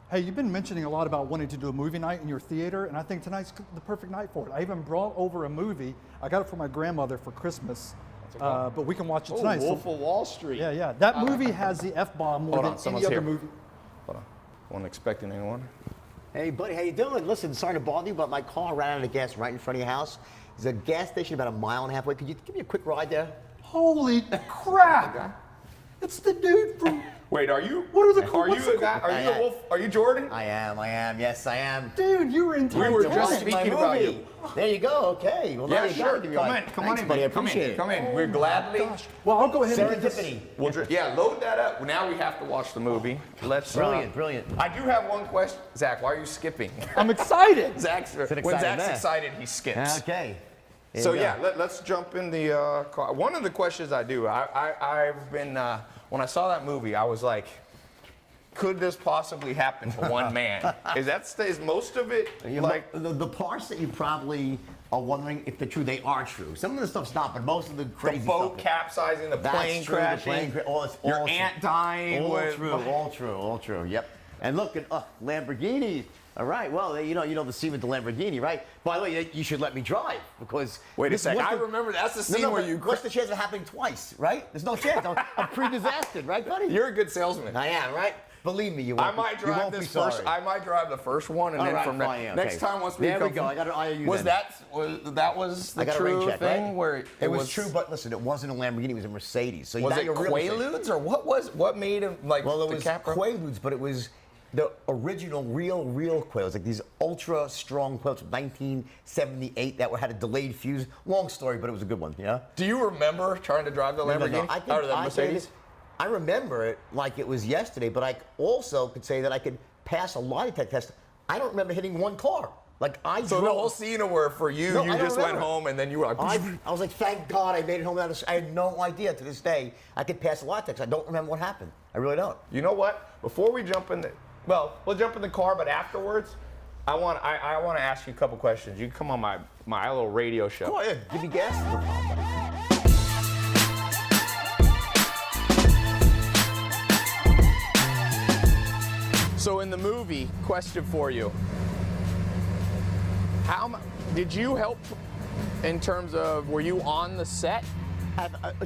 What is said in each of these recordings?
Hey, you've been mentioning a lot about wanting to do a movie night in your theater, and I think tonight's the perfect night for it. I even brought over a movie. I got it for my grandmother for Christmas, but we can watch it tonight. Wolf of Wall Street. Yeah, yeah. That movie has the F-bomb more than any other movie. Hold on. Wasn't expecting anyone. Hey, buddy, how you doing? Listen, sorry to bother you, but my car ran out of gas right in front of your house. There's a gas station about 1.5 miles away. Could you give me a quick ride there? Holy crap! It's the dude from... Wait, are you? What are the? Are you the guy? Are you the Wolf? Are you Jordan? I am. Yes, I am. Dude, you were in time. We were just speaking about you. There you go. Okay. Well, Yeah, now you sure. got it. Come in. Come on in, buddy. I Come appreciate in. it. Come in. We're gladly. Gosh. Well, I'll go ahead and get this. Serendipity. Yeah, load that up. Now we have to watch the movie. Let's. Brilliant. I do have one question. Zach, why are you skipping? I'm excited. When Zach's excited, he skips. Okay. So yeah, let's jump in the car. One of the questions I do, I've been, when I saw that movie, I was like, could this possibly happen to one man? Is most of it like the parts that you probably are wondering if they're true, they are true. Some of the stuff's not, but most of the crazy the boat stuff. capsizing, the plane crashing, your aunt dying? All true. Yep. And look at Lamborghinis. All right. Well, you know the scene with the Lamborghini, right? By the way, you should let me drive because. Wait a second. I remember that's the scene where you. What's the chance of it happening twice, right? There's no chance. I'm pre-disastered, right, buddy? You're a good salesman. I am, right? Believe me, you won't. I might drive this first. I might drive the first one, and then from next time once we there come. we go. I got an IOU. Was then. that was the true check, thing right? where it was true? But listen, it wasn't a Lamborghini. It was a Mercedes. So was it Quaaludes or what made him like? Well, it was Quaaludes, but it was the original real Quaaludes, like these ultra strong Quaaludes from 1978 that had a delayed fuse. Long story, but it was a good one. Yeah. Do you remember trying to drive the Lamborghini or the Mercedes? I remember it like it was yesterday, but I also could say that I could pass a lie detector test. I don't remember hitting one car. So the whole scene where for you, you just went home and then you were like, I was like, thank God I made it home. I had no idea to this day I could pass a lie detector. I don't remember what happened. I really don't. You know what? Before we jump in we'll jump in the car, but afterwards, I want to ask you a couple questions. You can come on my little radio show. Oh, yeah. Give me gas. So in the movie, question for you. Did you help in terms of, were you on the set?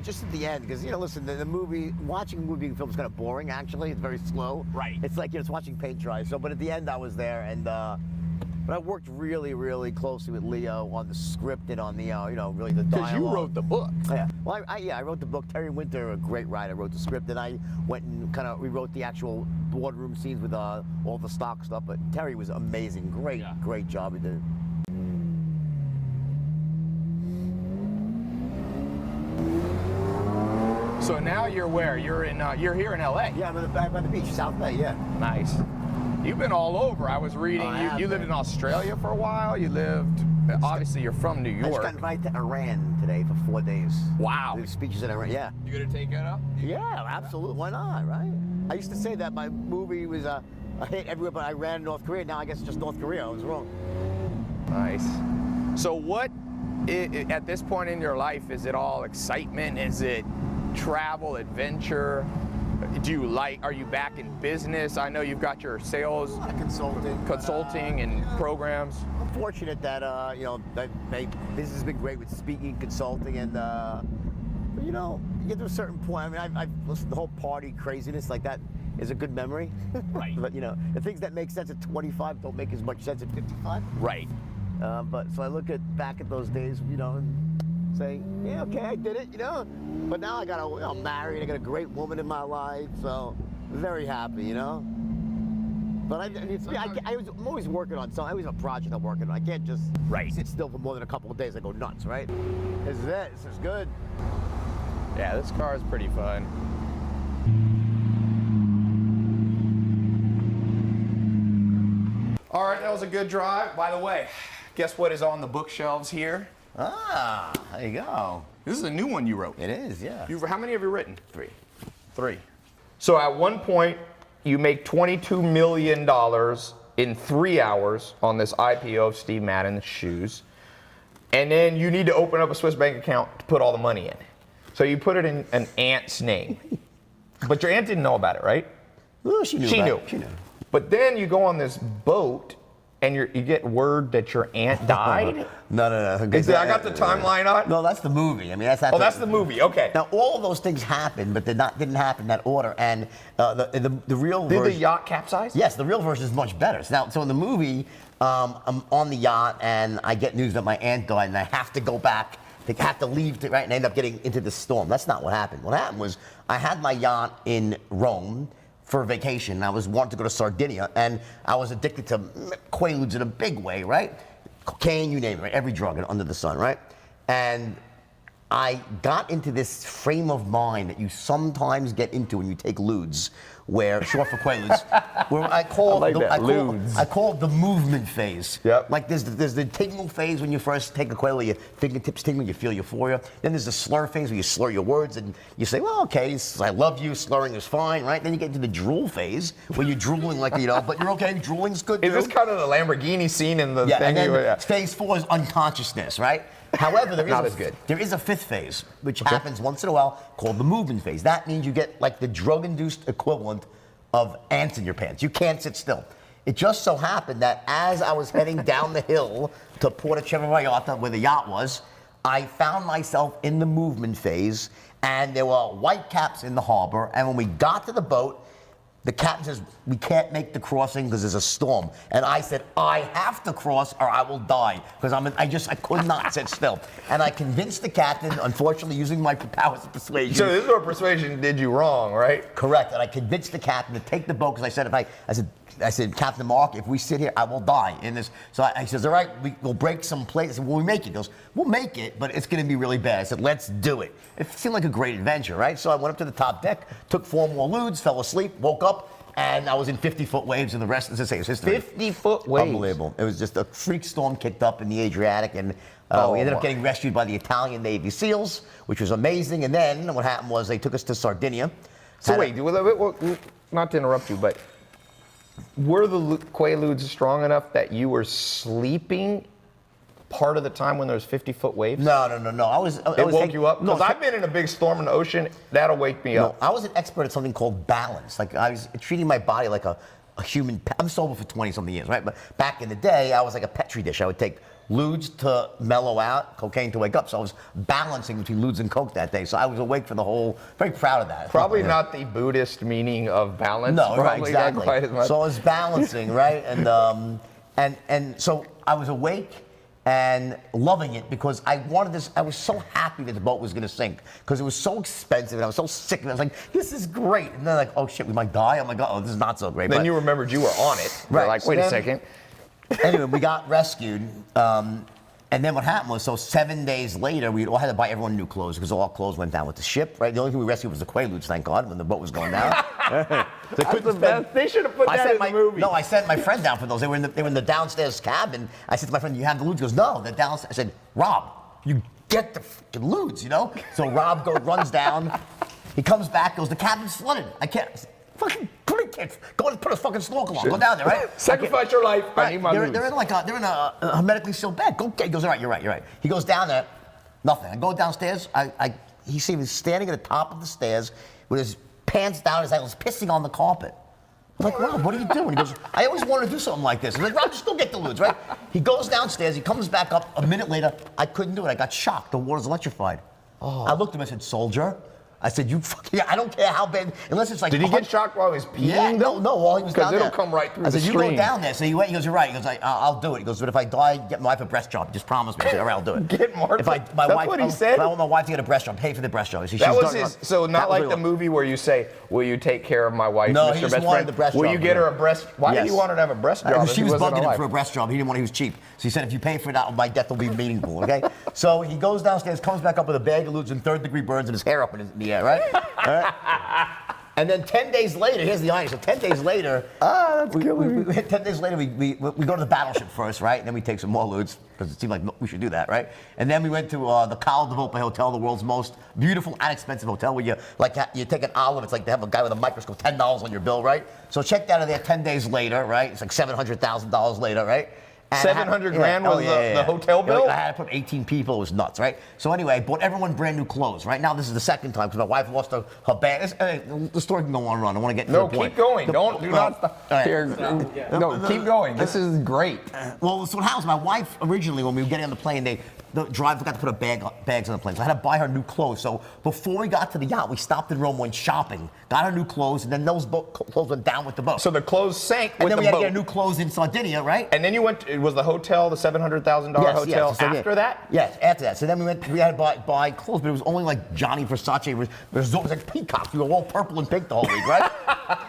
Just at the end, because listen, the movie, watching a movie film is kind of boring. Actually, it's very slow. Right. It's like it's watching paint dry. So, but at the end, I was there, and but I worked really, really closely with Leo on the script and on the really the dialogue. Because you wrote the book. Yeah. Well, I wrote the book. Terry Winter, a great writer, wrote the script, and I went and kind of rewrote the actual boardroom scenes with all the stock stuff. But Terry was amazing. Great job he did. So now you're where? You're here in LA. Yeah, I'm back by the beach, South Bay. Yeah. Nice. You've been all over. I was reading. You lived in Australia for a while. You lived. Obviously, you're from New York. I just got invited to Iran today for 4 days. Wow. There's speeches in Iran. Yeah. You gonna take that up? Yeah, absolutely. Why not? Right. I used to say that my movie was a hit everywhere, but Iran and North Korea. Now I guess it's just North Korea. I was wrong. Nice. So what? At this point in your life, is it all excitement? Is it travel, adventure? Are you back in business? I know you've got your sales, consulting and programs. I'm fortunate that my business has been great with speaking, consulting, and but you get to a certain point. I mean, I've listened to the whole party craziness like that is a good memory. Right. But the things that make sense at 25 don't make as much sense at 55. Right. But so I look back at those days, and say, yeah, okay, I did it, But now I'm married, I got a great woman in my life, so very happy, But I'm always working on something. I always have a project I'm working on. I can't just sit still for more than a couple of days. I go nuts, right? This is it. This is good. Yeah, this car is pretty fun. All right, that was a good drive. By the way, guess what is on the bookshelves here? Ah, there you go. This is a new one you wrote. It is, yeah. How many have you written? 3. 3. So at one point, you make $22 million in 3 hours on this IPO of Steve Madden's shoes. And then you need to open up a Swiss bank account to put all the money in. So you put it in an aunt's name. But your aunt didn't know about it, right? Well, she knew. She knew. But then you go on this boat and you get word that your aunt died. No. I got the timeline on? No, that's the movie. I mean, that's that's the movie. Okay. Now, all of those things happened, but didn't happen in that order. And the real Did version. the yacht capsize? Yes, the real version is much better. So in the movie, I'm on the yacht and I get news that my aunt died, and I have to go back. They have to leave, right? And I end up getting into the storm. That's not what happened. What happened was I had my yacht in Rome for vacation. I wanted to go to Sardinia, and I was addicted to Quaaludes in a big way, right? Cocaine, you name it, right? Every drug under the sun, right? And I got into this frame of mind that you sometimes get into when you take ludes, where short for Quaaludes, where I call it the movement phase. Yep. Like there's the tingle phase when you first take a Quaalude, your fingertips tingle, you feel euphoria. Then there's the slur phase where you slur your words and you say, well, okay, I love you, slurring is fine, right? Then you get into the drool phase where you're drooling like, but you're okay, drooling's good. Is this kind of the Lamborghini scene in the thing? And then phase 4 is unconsciousness, right? However, there is a fifth phase, which happens once in a while, called the movement phase. That means you get like the drug-induced equivalent of ants in your pants. You can't sit still. It just so happened that as I was heading down the hill to Porto Vallarta, where the yacht was, I found myself in the movement phase, and there were white caps in the harbor. And when we got to the boat, the captain says, we can't make the crossing because there's a storm. And I said, I have to cross or I will die. Because I could not sit still. And I convinced the captain, unfortunately using my powers of persuasion. So this is where persuasion did you wrong, right? Correct. And I convinced the captain to take the boat because I said, Captain Mark, if we sit here, I will die in this. So I says, all right, we'll break some plates. I said, will we make it? He goes, we'll make it, but it's going to be really bad. I said, let's do it. It seemed like a great adventure, right? So I went up to the top deck, took 4 more ludes, fell asleep, woke up, and I was in 50-foot waves, and the rest, as I say, is history. 50-foot waves? Unbelievable. It was just a freak storm kicked up in the Adriatic, and we ended up getting rescued by the Italian Navy SEALs, which was amazing. And then what happened was they took us to Sardinia. So wait, not to interrupt you, but were the Quaaludes strong enough that you were sleeping part of the time when there was 50-foot waves? No. It woke you up? Because I've been in a big storm in the ocean. That'll wake me up. I was an expert at something called balance. Like I was treating my body like a human pet. I'm sober for 20-something years, right? But back in the day, I was like a Petri dish. I would take ludes to mellow out, cocaine to wake up. So I was balancing between ludes and coke that day. So I was awake for the whole, very proud of that. Probably not the Buddhist meaning of balance. No, probably right, exactly. Not quite as much. So I was balancing, right? And so I was awake and loving it because I wanted this. I was so happy that the boat was going to sink because it was so expensive and I was so sick. And I was like, this is great. And then like, oh shit, we might die. I'm like, oh, this is not so great. Then you remembered you were on it. Right. You're like, wait a second. Anyway, we got rescued. And then what happened was, so 7 days later, we all had to buy everyone new clothes because all our clothes went down with the ship, right? The only thing we rescued was the Quaaludes, thank God, when the boat was going down. They should have put that in the movie. No, I sent my friend down for those. They were in the downstairs cabin. I said to my friend, you have the ludes? He goes, no, they're downstairs. I said, Rob, you get the fucking ludes, So Rob runs down. He comes back, goes, the cabin's flooded. I can't. Fucking go and put a fucking snorkel on. Go down there, right? Sacrifice your life. Right. I need my ludes. They're in a hermetically sealed bag. Go. He goes, all right, you're right. He goes down there. Nothing. I go downstairs. He sees me standing at the top of the stairs with his pants down, his ankles, pissing on the carpet. I'm like, Rob, what are you doing? He goes, I always wanted to do something like this. I'm like, Rob, just go get the ludes, right? He goes downstairs. He comes back up. A minute later, I couldn't do it. I got shocked. The water's electrified. Oh. I looked at him. I said, soldier. I said, you fucking, I don't care how bad, unless it's like. Did he get shocked while he was peeing? Yeah, no, while he was down there. Because it'll come right through the screen. I said, you screen. go down there. So he went, he goes, you're right. He goes, I'll do it. He goes, but if I die, get my wife a breast job. Just promise me. I said, all right, I'll do it. Get Martha. That's what he said? If I want my wife to get a breast job, pay for the breast job. That was his, so not like the movie where you say, will you take care of my wife, no, Mr. he Best just wanted Friend? the breast Will job, you get her a breast? Why did he want her to have a breast job? She was bugging him for a breast job. He didn't want it. He was cheap. So he said, if you pay for that, my death will be meaningful, okay? So he goes downstairs, comes back up with a bag of ludes and third-degree burns and his hair up in the air, right? All right? And then 10 days later, here's the irony. So 10 days later, 10 days later, we go to the battleship first, right? And then we take some more ludes because it seemed like we should do that, right? And then we went to the Cala de Volpe Hotel, the world's most beautiful and expensive hotel, where you take an olive. It's like they have a guy with a microscope, $10 on your bill, right? So check that out there 10 days later, right? It's like $700,000 later, right? And 700 grand was the hotel bill? I had to put 18 people. It was nuts, right? So anyway, I bought everyone brand new clothes. Right now, this is the second time because my wife lost her bag. The story can go on and on. I want to get to the point. No, keep going. Do not stop. Right. Here, no, keep going. This is great. Well, so what happens? My wife originally, when we were getting on the plane, the driver forgot to put bags on the plane. So I had to buy her new clothes. So before we got to the yacht, we stopped in Rome, went shopping, got her new clothes, and then those clothes went down with the boat. So the clothes sank and with then the we had boat. to get new clothes in Sardinia, right? And then you went. It was the hotel, the $700,000 hotel. So after that? Yes, after that. So then we had to buy clothes, but it was only like Johnny Versace resort. It was like peacocks. We were all purple and pink the whole week, right?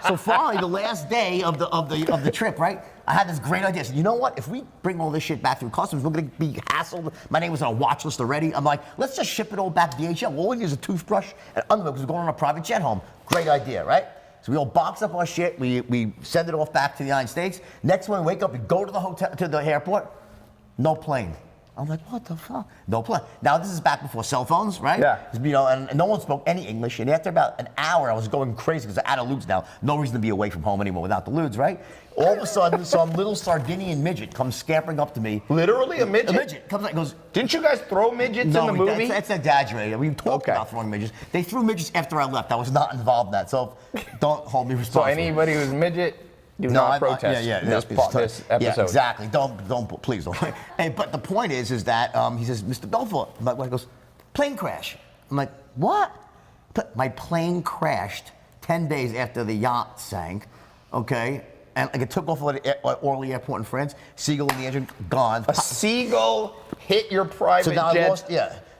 So finally, the last day of the trip, right? I had this great idea. I said, you know what? If we bring all this shit back through customs, we're going to be hassled. My name was on a watch list already. I'm like, let's just ship it all back DHL. All we need is a toothbrush and underwear because we're going on a private jet home. Great idea, right? So we all box up our shit. We send it off back to the United States. Next morning, we wake up, we go to the hotel, to the airport. No plane. I'm like, what the fuck? No plane. Now, this is back before cell phones, right? Yeah. You know, and no one spoke any English. And after about an hour, I was going crazy because I'm out of lewds now. No reason to be away from home anymore without the lewds, right? All of a sudden, some little Sardinian midget comes scampering up to me. Literally a midget? A midget comes like goes. Didn't you guys throw midgets in the movie? That's exaggerated. We talked about throwing midgets. They threw midgets after I left. I was not involved in that, so don't hold me responsible. So anybody who's midget, do not protest. This episode. Yeah, exactly. Please don't. Hey, but the point is that he says, Mr. Belfort. My wife goes, plane crash. I'm like, what? My plane crashed 10 days after the yacht sank. Okay. And like it took off at Orly Airport in France. Seagull in the engine, gone. A seagull hit your private so now jet. I lost,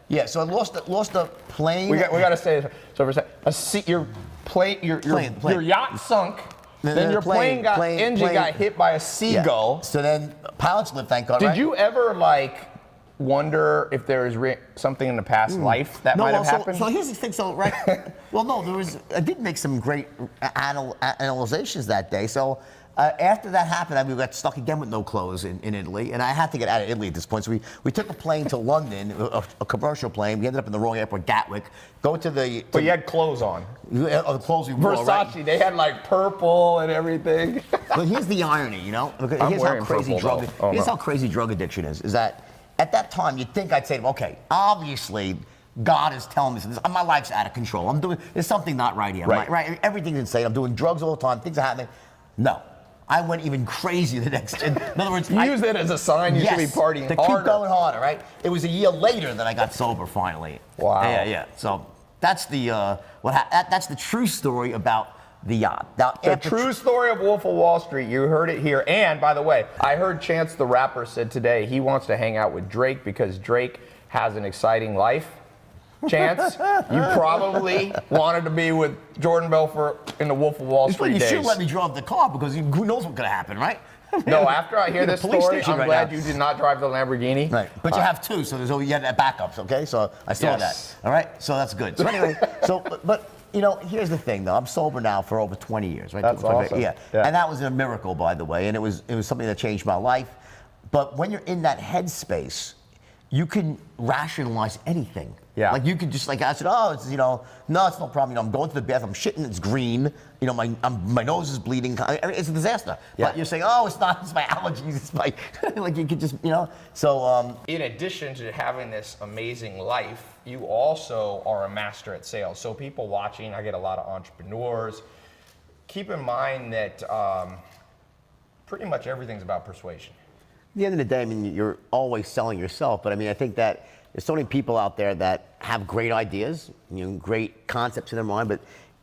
yeah. So I lost the plane. We got to say this. So for a second, your yacht sunk. Then your engine got hit by a seagull. Yeah. So then pilots lived, thank God. Did you ever wonder if there was something in the past life that might have happened? So here's the thing. So right, well, no, I did make some great analyzations that day. So. After that happened, we got stuck again with no clothes in Italy, and I had to get out of Italy at this point. So we took a plane to London, a commercial plane. We ended up in the wrong airport, Gatwick. But you had clothes on. The clothes we wore, Versace, right? they had purple and everything. But here's the irony, you know? Here's how crazy drug addiction is that at that time, you'd think I'd say, okay, obviously, God is telling me this. My life's out of control. There's something not right here. Right? Everything's insane. I'm doing drugs all the time. Things are happening. No. I went even crazy the next. In other words, you used it as a sign you should be partying to harder. keep going harder, right? It was a year later that I got sober finally. Wow. Yeah. So that's that's the true story about the yacht. Now, the true story of Wolf of Wall Street. You heard it here. And by the way, I heard Chance the Rapper said today he wants to hang out with Drake because Drake has an exciting life. Chance, you probably wanted to be with Jordan Belfort in the Wolf of Wall Street days. You should let me drive the car because who knows what's going to happen, right? No, after I hear this story, I'm glad you did not drive the Lamborghini. Right, but you have two, so you had backups, okay? So I saw that. All right, so that's good. So anyway, but you know, here's the thing, though. I'm sober now for over 20 years, right? That's awesome. Yeah, and that was a miracle, by the way, and it was something that changed my life. But when you're in that headspace, you can rationalize anything. Yeah. Like you could just I said, it's no, it's no problem. I'm going to the bathroom, I'm shitting, it's green. My nose is bleeding. It's a disaster. Yeah. But you're saying, it's not, it's my allergies, it's my like you could just, So in addition to having this amazing life, you also are a master at sales. So people watching, I get a lot of entrepreneurs. Keep in mind that pretty much everything's about persuasion. At the end of the day, you're always selling yourself, but I think that there's so many people out there that have great ideas, great concepts in their mind, but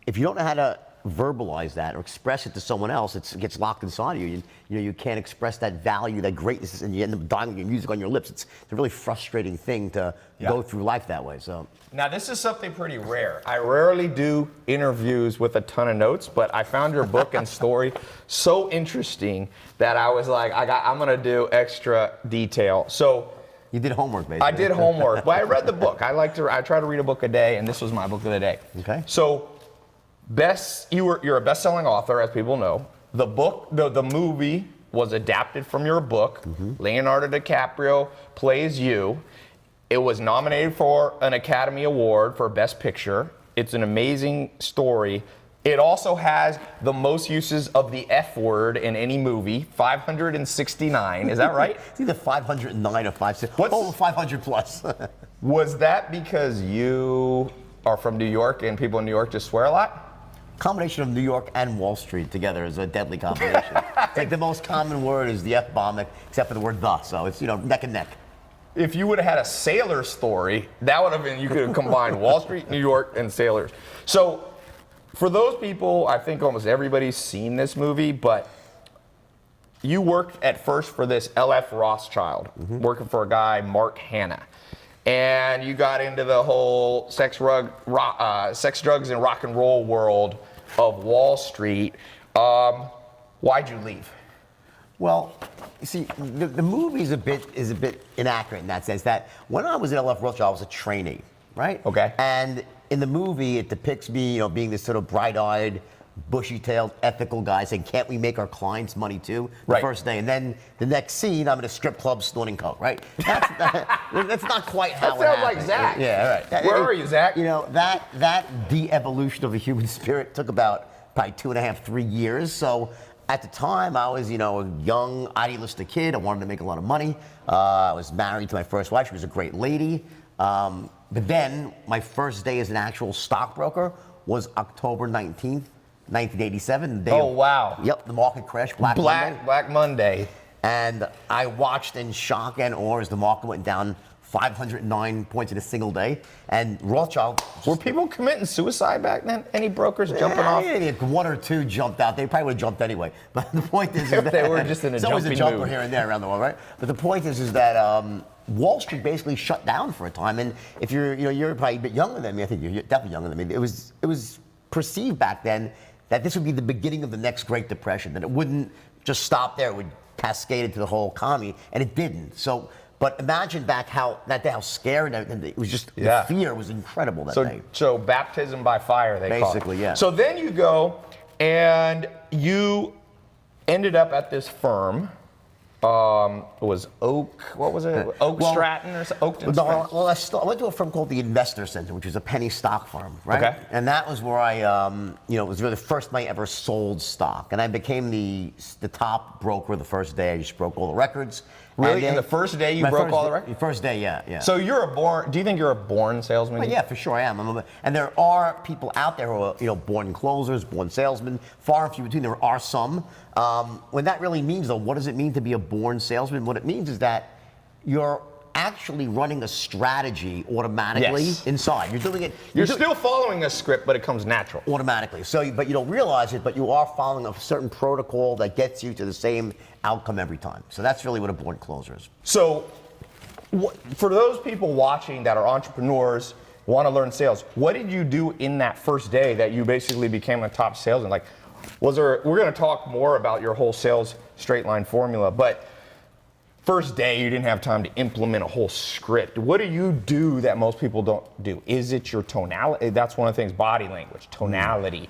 if you don't know how to verbalize that or express it to someone else, it gets locked inside of you. You can't express that value, that greatness, and you end up dying with your music on your lips. It's a really frustrating thing to go through life that way. So now this is something pretty rare. I rarely do interviews with a ton of notes, but I found your book and story so interesting that I was like, I'm gonna do extra detail. So. You did homework, basically. I did homework, but I read the book. I try to read a book a day, and this was my book of the day. Okay. So, you're a best-selling author, as people know. The book, the movie was adapted from your book. Mm-hmm. Leonardo DiCaprio plays you. It was nominated for an Academy Award for Best Picture. It's an amazing story. It also has the most uses of the F word in any movie, 569. Is that right? It's either 509 or 560. What's- Over 500 plus. Was that because you are from New York and people in New York just swear a lot? Combination of New York and Wall Street together is a deadly combination. It's like the most common word is the F-bomb, except for the word the. So it's, neck and neck. If you would have had a sailor story, that would have been, you could have combined Wall Street, New York, and sailors. So for those people, I think almost everybody's seen this movie, but you worked at first for this L.F. Rothschild, working for a guy, Mark Hanna. And you got into the whole sex, drugs, and rock and roll world of Wall Street. Why'd you leave? Well, you see, the movie is a bit inaccurate in that sense that when I was at L.F. Rothschild, I was a trainee, right? Okay. And in the movie, it depicts me, being this sort of bright-eyed, bushy-tailed, ethical guy saying, "Can't we make our clients money too?" The Right. first day, and then the next scene, I'm at a strip club snorting coke, right? That's not quite how That it sounds like happened. Zach. Yeah, right. Where are you, Zach? That de-evolution of the human spirit took about probably 2.5, 3 years. So at the time, I was, a young, idealistic kid. I wanted to make a lot of money. I was married to my first wife. She was a great lady. But then my first day as an actual stockbroker was October 19th, 1987. The day of- wow. Yep, the market crashed. Black Monday. Black Monday. And I watched in shock and awe as the market went down 509 points in a single day. And Rothschild. Were people committing suicide back then? Any brokers jumping off? Yeah, one or two jumped out. They probably would have jumped anyway. But the point is If that they were just in a it's always a jumping jumper mood. here and there around the world, right? But the point is that Wall Street basically shut down for a time. And if you're probably a bit younger than me. I think you're definitely younger than me. It was perceived back then that this would be the beginning of the next Great Depression. That it wouldn't just stop there. It would cascade into the whole economy, and it didn't. So. But imagine back how scared and it was just Yeah. the fear was incredible that day. So baptism by fire, they call it. Basically, yeah. So then you go and you ended up at this firm. It was Oak, what was it? Oak Well, Stratton or something? Oakton No, Stratton? well, I went to a firm called the Investor Center, which is a penny stock firm, right? Okay. And that was where I, it was really the first time I ever sold stock, and I became the top broker the first day. I just broke all the records. Really? And then- In the first day you My broke first all the day- records? First day, yeah. So do you think you're a born salesman? Well, yeah, for sure I am. And there are people out there who are, born closers, born salesmen, far and few between. There are some. When that really means, though, what does it mean to be a born salesman? What it means is that you're actually running a strategy automatically Yes. inside. You're doing it. You're still following a script, but it comes natural. automatically. So, but you don't realize it, but you are following a certain protocol that gets you to the same outcome every time. So that's really what a born closer is. So, for those people watching that are entrepreneurs, want to learn sales, what did you do in that first day that you basically became a top salesman? Like, we're going to talk more about your whole sales straight line formula, but first day you didn't have time to implement a whole script. What do you do that most people don't do? Is it your tonality? That's one of the things, body language, tonality,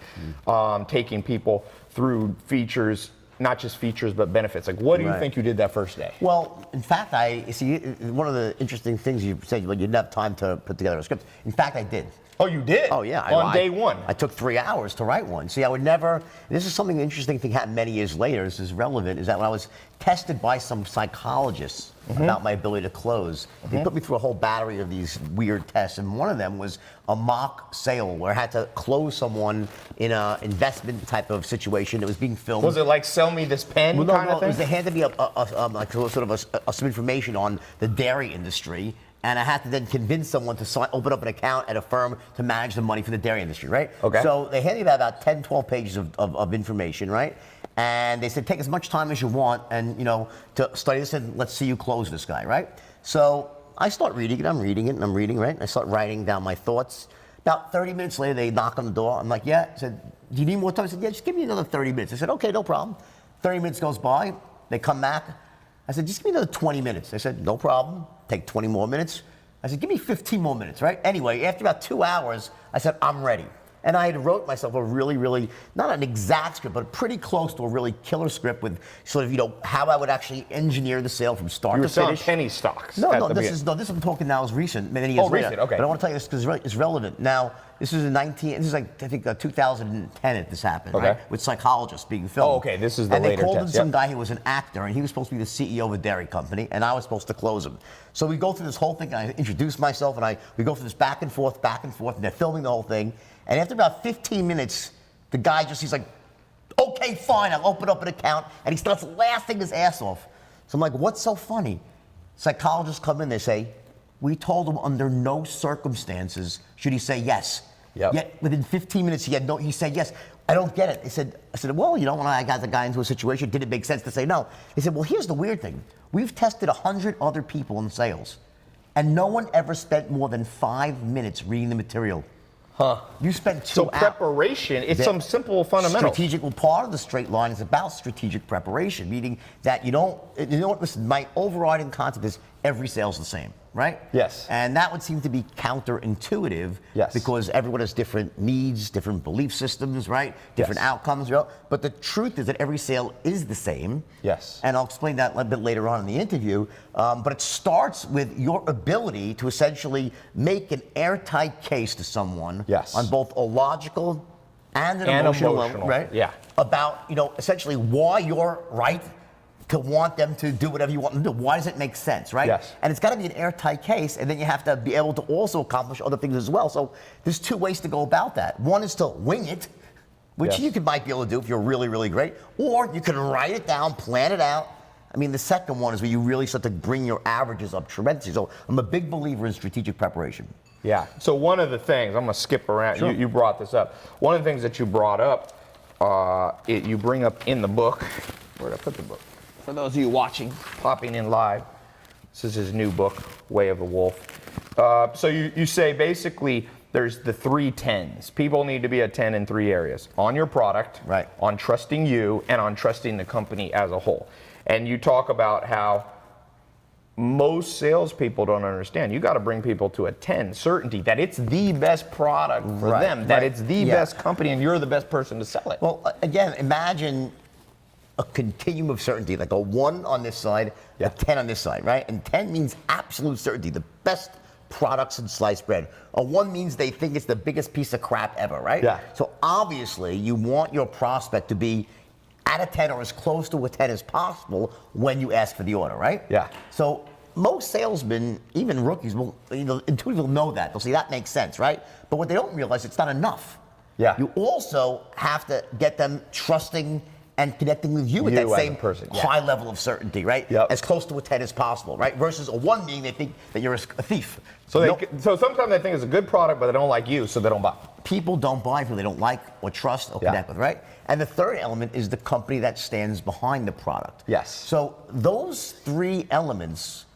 taking people through features, not just features, but benefits. Like, what do you Right. think you did that first day? Well, in fact, one of the interesting things you said, you didn't have time to put together a script. In fact, I did. Oh, you did? Oh, yeah. On day one? I took 3 hours to write one. See, I would never, this is something interesting thing happened many years later, this is relevant, is that when I was tested by some psychologists about my ability to close, they put me through a whole battery of these weird tests, and one of them was a mock sale where I had to close someone in an investment type of situation that was being filmed. Was it like sell me this pen Well, no, kind no, of thing? it was they handed me some information on the dairy industry, and I had to then convince someone to open up an account at a firm to manage the money for the dairy industry, right? Okay. So they handed me about 10, 12 pages of information, right? And they said, take as much time as you want and, to study this, and let's see you close this guy, right? So I start reading it, I'm reading, right? I start writing down my thoughts. About 30 minutes later, they knock on the door. I'm like, yeah. I said, do you need more time? I said, yeah, just give me another 30 minutes. I said, okay, no problem. 30 minutes goes by. They come back. I said, just give me another 20 minutes. They said, no problem. Take 20 more minutes. I said, give me 15 more minutes, right? Anyway, after about 2 hours, I said, I'm ready. And I had wrote myself a really, really, not an exact script, but pretty close to a really killer script with sort of, how I would actually engineer the sale from start You were to selling finish. penny stocks. No, at no, the this beginning. is I'm talking now is recent, many years later. recent, okay. But I want to tell you this because it's relevant. Now, This is this is like, I think 2010 that this happened, Okay. right? With psychologists being filmed. Oh, okay, this is the and later they called in test, some yep. guy who was an actor, and he was supposed to be the CEO of a dairy company, and I was supposed to close him. So we go through this whole thing, and I introduce myself, and we go through this back and forth, and they're filming the whole thing. And after about 15 minutes, the guy he's like, okay, fine, I'll open up an account, and he starts laughing his ass off. So I'm like, what's so funny? Psychologists come in, they say, we told him under no circumstances should he say yes. Yep. Yet within 15 minutes, he said yes. I don't get it. I said, well, when I got the guy into a situation, did it make sense to say no? They said, well, here's the weird thing. We've tested 100 other people in sales, and no one ever spent more than 5 minutes reading the material. Huh. You spent 2 So hours. preparation, it's some simple fundamentals. Strategic, well, part of the straight line is about strategic preparation, meaning that listen, my overriding concept is every sale is the same, right? Yes. And that would seem to be counterintuitive. Yes. Because everyone has different needs, different belief systems, right? Different Yes. outcomes. But the truth is that every sale is the same. Yes. And I'll explain that a little bit later on in the interview. But it starts with your ability to essentially make an airtight case to someone. Yes. On both a logical and an emotional level, right? Yeah. About, essentially why you're right to want them to do whatever you want them to do. Why does it make sense, right? Yes. And it's got to be an airtight case, and then you have to be able to also accomplish other things as well. So there's 2 ways to go about that. One is to wing it, which Yes. you might be able to do if you're really, really great, or you can write it down, plan it out. I mean, the second one is where you really start to bring your averages up tremendously. So I'm a big believer in strategic preparation. Yeah. So one of the things, I'm going to skip around. Sure. You brought this up. One of the things that you brought up, you bring up in the book. Where did I put the book? For those of you watching, popping in live, this is his new book, Way of the Wolf. So you say basically there's the 3 10s. People need to be a 10 in 3 areas: on your product, Right. on trusting you, and on trusting the company as a whole. And you talk about how most salespeople don't understand. You got to bring people to a 10 certainty that it's the best product for Right, them, that right. it's the Yeah. best company, and you're the best person to sell it. Well, again, imagine a continuum of certainty, like a 1 on this side, Yeah. a 10 on this side, right? And 10 means absolute certainty, the best products in sliced bread. A 1 means they think it's the biggest piece of crap ever, right? Yeah. So obviously, you want your prospect to be at a 10 or as close to a 10 as possible when you ask for the order, right? Yeah. So most salesmen, even rookies, will intuitively know that. They'll say that makes sense, right? But what they don't realize, it's not enough. Yeah. You also have to get them trusting and connecting with you at You that as a same person, yeah. high level of certainty, right? Yep. As close to a 10 as possible, right? Versus a 1 being they think that you're a thief. So Nope. so sometimes they think it's a good product, but they don't like you, so they don't buy. People don't buy who they don't like or trust or Yeah. connect with, right? And the third element is the company that stands behind the product. Yes. So those 3 elements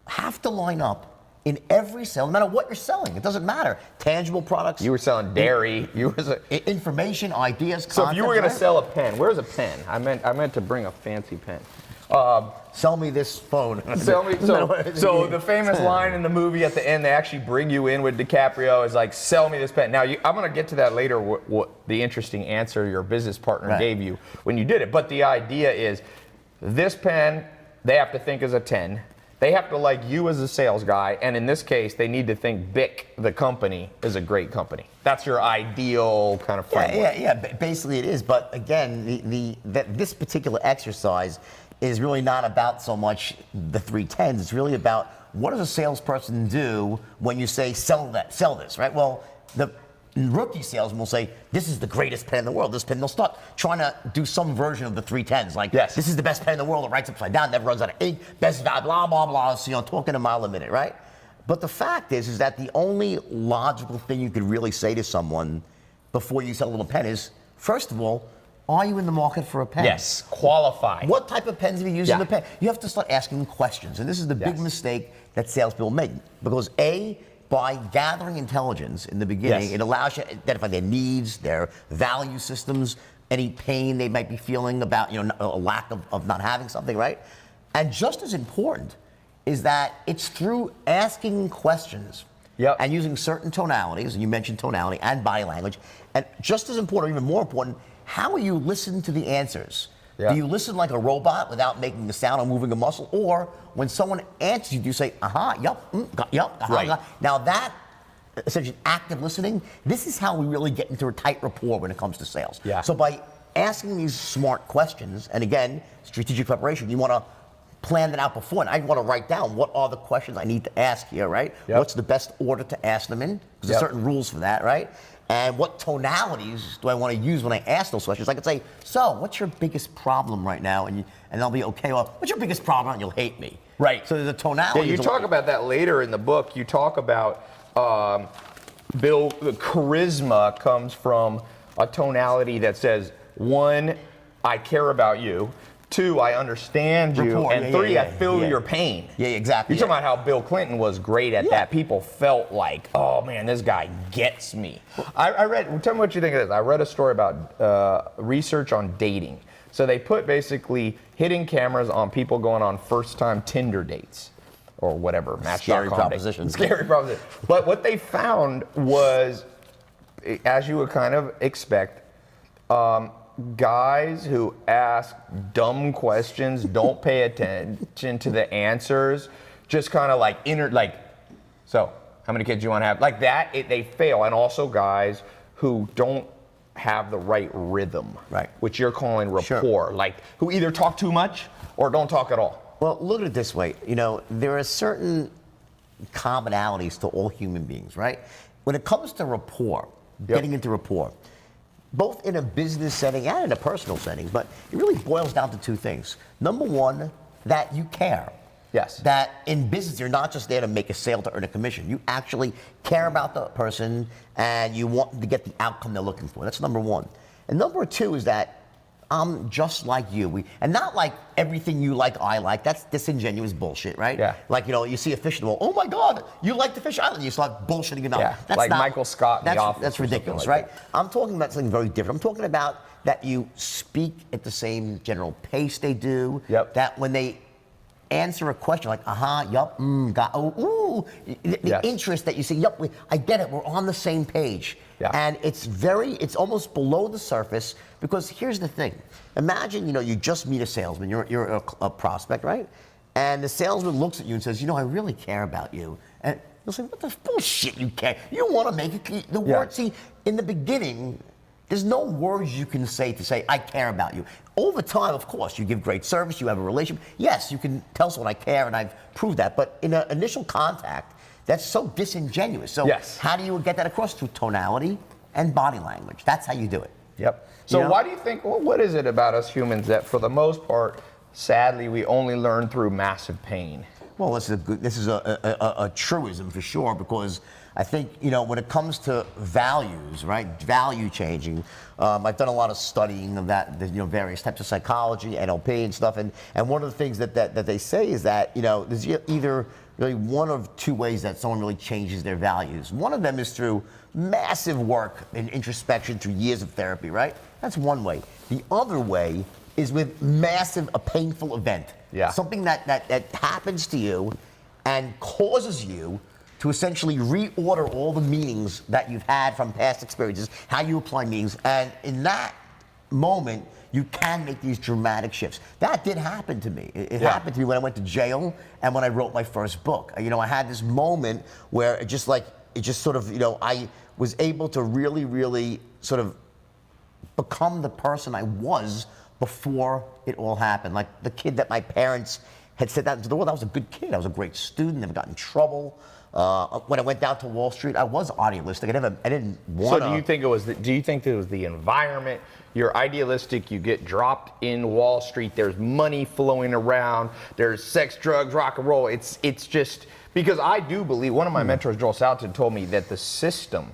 have to line up in every sale, no matter what you're selling. It doesn't matter. Tangible products. You were selling dairy. Information, ideas, So if you were concepts, going to right? sell a pen, where's a pen? I meant to bring a fancy pen. Sell me this phone. So the famous line in the movie at the end, they actually bring you in with DiCaprio, is like, sell me this pen. Now, I'm going to get to that later, what the interesting answer your business partner Right. gave you when you did it. But the idea is, this pen, they have to think is a 10. They have to like you as a sales guy, and in this case, they need to think BIC, the company, is a great company. That's your ideal kind of framework. Yeah. Basically, it is. But again, this particular exercise is really not about so much the 3 10s. It's really about what does a salesperson do when you say sell this, right? Well, the rookie salesman will say, this is the greatest pen in the world, this pen. They'll start trying to do some version of the 3 10s. Like, Yes. This is the best pen in the world. It writes upside down, never runs out of ink, best value, blah, blah, blah. So, talking a mile a minute, right? But the fact is that the only logical thing you could really say to someone before you sell them a pen is, first of all, are you in the market for a pen? Yes, qualify. What type of pens have you used in Yeah. the pen? You have to start asking questions. And this is the big Yes. mistake that salespeople make. Because by gathering intelligence in the beginning, Yes. it allows you to identify their needs, their value systems, any pain they might be feeling about, a lack of not having something, right? And just as important is that it's through asking questions Yep. and using certain tonalities, and you mentioned tonality and body language, and just as important, or even more important, how will you listen to the answers? Yeah. Do you listen like a robot without making a sound or moving a muscle? Or when someone answers you, do you say, yup, yup, Right. Now that essentially active listening, this is how we really get into a tight rapport when it comes to sales. Yeah. So by asking these smart questions, and again, strategic preparation, you want to plan that out before, and I want to write down what are the questions I need to ask here, right? Yep. What's the best order to ask them in? Because there's certain rules for that, right? And what tonalities do I want to use when I ask those questions? I could say, so what's your biggest problem right now? And they'll be okay, well, what's your biggest problem? And you'll hate me. Right. So there's a tonality. Yeah, you talk about that later in the book. You talk about Bill, the charisma comes from a tonality that says, 1, I care about you. 2, I understand you. Rapport, And 3, I feel your pain. Yeah, exactly. You're talking about how Bill Clinton was great at that. People felt like, oh man, this guy gets me. I read, tell me what you think of this. I read a story about research on dating. So they put basically hidden cameras on people going on first-time Tinder dates or whatever. Scary proposition. Scary proposition. But what they found was, as you would kind of expect, guys who ask dumb questions, don't pay attention to the answers, just kind of like so how many kids do you want to have? Like that, they fail. And also guys who don't have the right rhythm, right? Which you're calling rapport, sure. like who either talk too much or don't talk at all. Well, look at it this way. You know, there are certain commonalities to all human beings, right? When it comes to rapport, getting into rapport, both in a business setting and in a personal setting, but it really boils down to 2 things. Number 1, that you care. Yes. That in business, you're not just there to make a sale to earn a commission. You actually care about the person and you want to get the outcome they're looking for. That's number 1. And number 2 is that I'm just like you. And not like everything you like, I like. That's disingenuous bullshit, right? Yeah. Like, you know, you see a fish in the well, oh my God, you like the fish island. You start bullshitting it up. Yeah. That's like not, Michael Scott in The Office. That's ridiculous, like right? I'm talking about something very different. I'm talking about that you speak at the same general pace they do. Yep. That when they answer a question like, yup, got, oh, ooh, the interest that you see, yup, I get it, we're on the same page. Yeah. And it's almost below the surface, because here's the thing. Imagine, you know, you just meet a salesman, you're a prospect, right? And the salesman looks at you and says, you know, I really care about you. And you'll say, what the bullshit you care? You want to make it, the word, see, in the beginning, there's no words you can say to say, I care about you. Over time, of course, you give great service, you have a relationship. Yes, you can tell someone I care, and I've proved that. But in an initial contact, that's so disingenuous. So how do you get that across? Through tonality and body language. That's how you do it. Yep. So you know? Why do you think, what is it about us humans that for the most part, sadly, we only learn through massive pain? Well, this is a truism for sure, because I think, you know, when it comes to values, right, value changing, I've done a lot of studying of that, you know, various types of psychology, NLP and stuff, and one of the things that they say is that, you know, there's either really 1 of 2 ways that someone really changes their values. One of them is through massive work and introspection through years of therapy, right? That's one way. The other way is with a painful event. Yeah. Something that happens to you and causes you to essentially reorder all the meanings that you've had from past experiences, how you apply meanings, and in that moment, you can make these dramatic shifts. That did happen to me. It happened to me when I went to jail and when I wrote my first book. You know, I had this moment where it just sort of, you know, I was able to really, really sort of become the person I was before it all happened. Like the kid that my parents had sent out into the world, I was a good kid. I was a great student, never got in trouble. When I went down to Wall Street, I was idealistic. I didn't want to. So do you think it was the environment? You're idealistic, you get dropped in Wall Street, there's money flowing around, there's sex, drugs, rock and roll. It's just, because I do believe, one of my mentors, Joel Salatin, told me that the system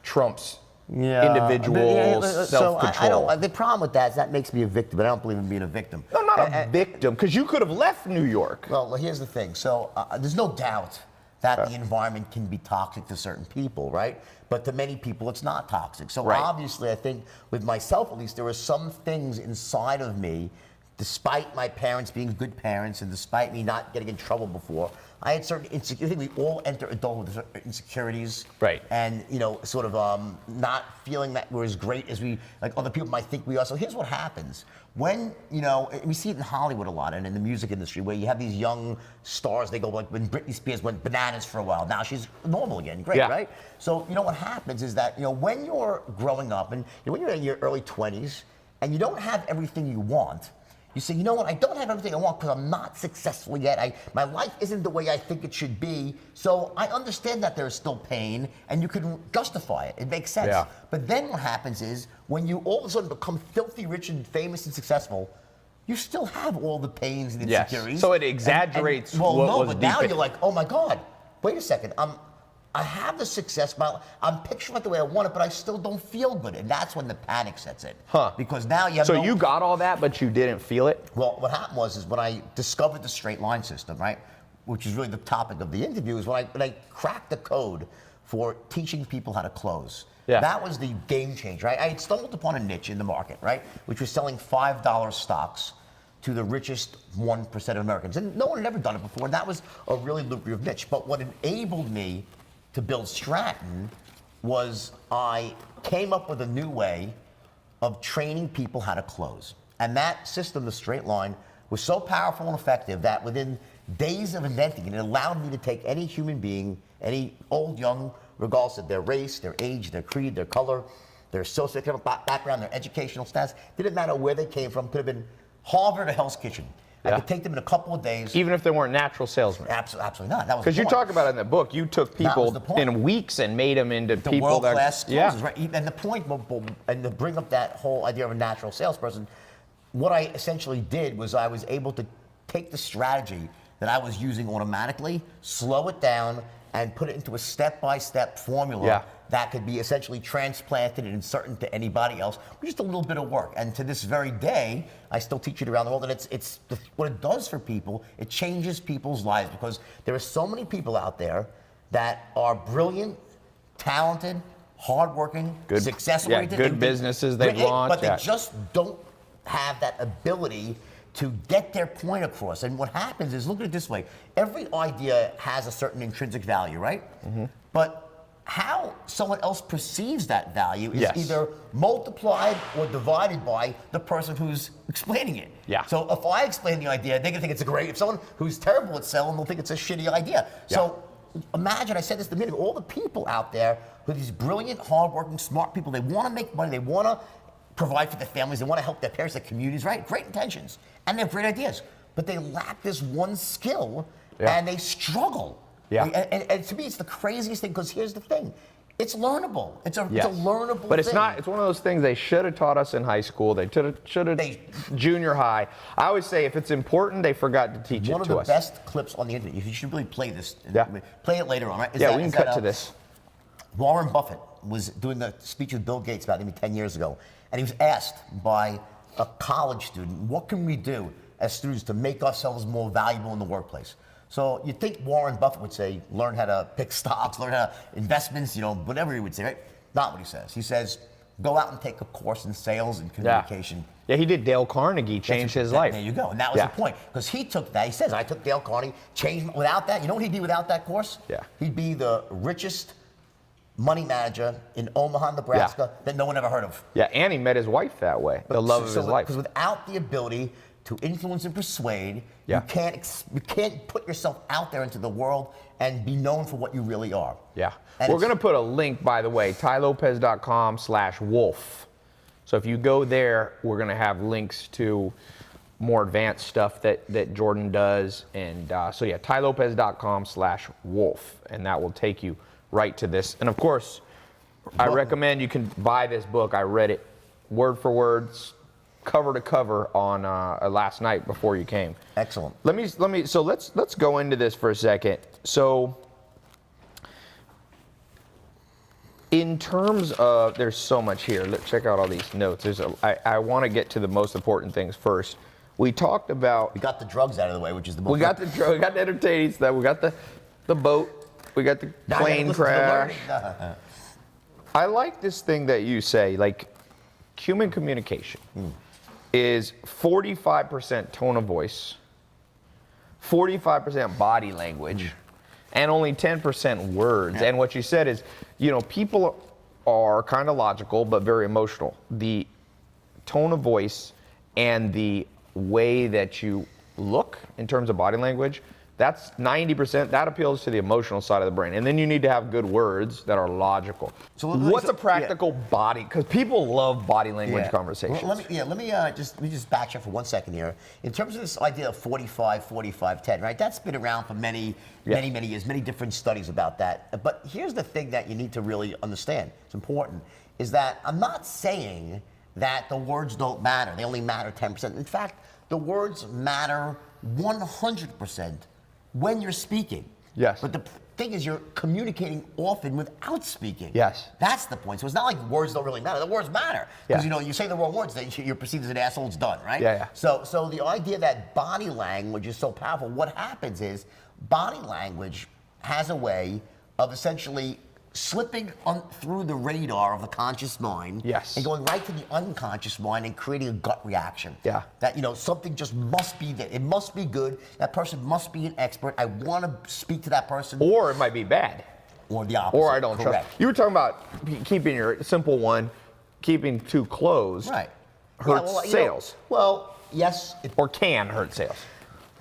trumps individual self-control. So the problem with that is that makes me a victim, but I don't believe in being a victim. No, not a victim, because you could have left New York. Well, here's the thing. So there's no doubt that the environment can be toxic to certain people, right? But to many people, it's not toxic. So obviously, I think with myself, at least, there were some things inside of me despite my parents being good parents and despite me not getting in trouble before, I had certain insecurities. I think we all enter adulthood with certain insecurities. Right. And, sort of not feeling that we're as great as like other people might think we are. So here's what happens. When, we see it in Hollywood a lot and in the music industry where you have these young stars, they go like when Britney Spears went bananas for a while. Now she's normal again. Great, right? So, what happens is that, when you're growing up and when you're in your early 20s and you don't have everything you want, you say, you know what, I don't have everything I want because I'm not successful yet. My life isn't the way I think it should be. So I understand that there's still pain and you can justify it. It makes sense. Yeah. But then what happens is when you all of a sudden become filthy rich and famous and successful, you still have all the pains and insecurities. Yes. So it exaggerates what was but deep now in. you're like, oh my God, wait a second. I have the success, I'm picturing it the way I want it, but I still don't feel good. And that's when the panic sets in. Huh. Because now you have So you got all that, but you didn't feel it? Well, what happened is when I discovered the straight line system, right, which is really the topic of the interview, is when I cracked the code for teaching people how to close. Yeah. That was the game changer. I had stumbled upon a niche in the market, right, which was selling $5 stocks to the richest 1% of Americans. And no one had ever done it before, and that was a really lucrative niche. But what enabled me to build Stratton was I came up with a new way of training people how to close. And that system, the straight line, was so powerful and effective that within days of inventing it, it allowed me to take any human being, any old, young, regardless of their race, their age, their creed, their color, their socioeconomic background, their educational status, didn't matter where they came from, could have been Harvard or Hell's Kitchen. I could take them in a couple of days. Even if they weren't natural salesmen? Absolutely not. That was because you talk about it in the book, you took people in weeks and made them into the people that world-class closers, right? And the point, and to bring up that whole idea of a natural salesperson, what I essentially did was I was able to take the strategy that I was using automatically, slow it down, and put it into a step-by-step formula that could be essentially transplanted and inserted into anybody else with just a little bit of work. And to this very day, I still teach it around the world. And what it does for people, it changes people's lives because there are so many people out there that are brilliant, talented, hardworking, successful. Good businesses they've launched. But they just don't have that ability to get their point across. And what happens is, look at it this way, every idea has a certain intrinsic value, right? Mm-hmm. But how someone else perceives that value is either multiplied or divided by the person who's explaining it. Yeah. So if I explain the idea, they're gonna think it's a great, if someone who's terrible at selling, they'll think it's a shitty idea. Yeah. So imagine, I said this at the beginning, all the people out there who are these brilliant, hardworking, smart people, they wanna make money, they wanna provide for their families, they want to help their parents, their communities, right? Great intentions. And they have great ideas. But they lack this one skill and they struggle. Yeah. And to me, it's the craziest thing because here's the thing. It's learnable. It's a learnable thing. But it's not, it's one of those things they should have taught us in high school. They should have junior high. I always say if it's important, they forgot to teach it to us. One of the best clips on the internet, you should really play this. Play it later on, right? We can cut to this. Warren Buffett was doing a speech with Bill Gates about maybe 10 years ago. And he was asked by a college student, what can we do as students to make ourselves more valuable in the workplace? So you'd think Warren Buffett would say, learn how to pick stocks, learn how to investments, whatever he would say, right? Not what he says. He says, go out and take a course in sales and communication. Yeah, he did. Dale Carnegie changed his life. There you go. And that was the point. Because he took that. He says, I took Dale Carnegie, changed without that. You know what he'd be without that course? Yeah. He'd be the richest money manager in Omaha, Nebraska that no one ever heard of. Yeah, and he met his wife that way, the love of his life. Because without the ability to influence and persuade, you can't put yourself out there into the world and be known for what you really are. Yeah. And we're going to put a link, by the way, tylopez.com/wolf. So if you go there, we're going to have links to more advanced stuff that Jordan does. And so yeah, tylopez.com/wolf, and that will take you right to this. And of course, I recommend you can buy this book. I read it word for word, cover to cover on last night before you came. Excellent. So let's go into this for a second. So in terms of, there's so much here. Let's check out all these notes. I want to get to the most important things first. We talked about. We got the drugs out of the way, which is the most. We got the entertaining stuff. We got the boat. We got the plane crash. I like this thing that you say, like human communication. is 45% tone of voice, 45% body language, and only 10% words. And what you said is, you know, people are kind of logical but very emotional. The tone of voice and the way that you look in terms of body language, that's 90%, that appeals to the emotional side of the brain. And then you need to have good words that are logical. So what's a practical body? Because people love body language conversations. Well, let me just back up for 1 second here. In terms of this idea of 45, 45, 10, right? That's been around for many years, many different studies about that. But here's the thing that you need to really understand, it's important, is that I'm not saying that the words don't matter. They only matter 10%. In fact, the words matter 100%. When you're speaking. Yes. But the thing is, you're communicating often without speaking. Yes. That's the point. So it's not like words don't really matter. The words matter. Because, you know, you say the wrong words, then you're perceived as an asshole, it's done, right? Yeah. So the idea that body language is so powerful, what happens is body language has a way of essentially slipping through the radar of the conscious mind and going right to the unconscious mind and creating a gut reaction. Yeah. That, you know, something just must be there. It must be good. That person must be an expert. I want to speak to that person. Or it might be bad. Or the opposite. Or I don't trust. You were talking about keeping your simple one, keeping too closed. Right. Hurts sales. Well, yes. Or can hurt sales.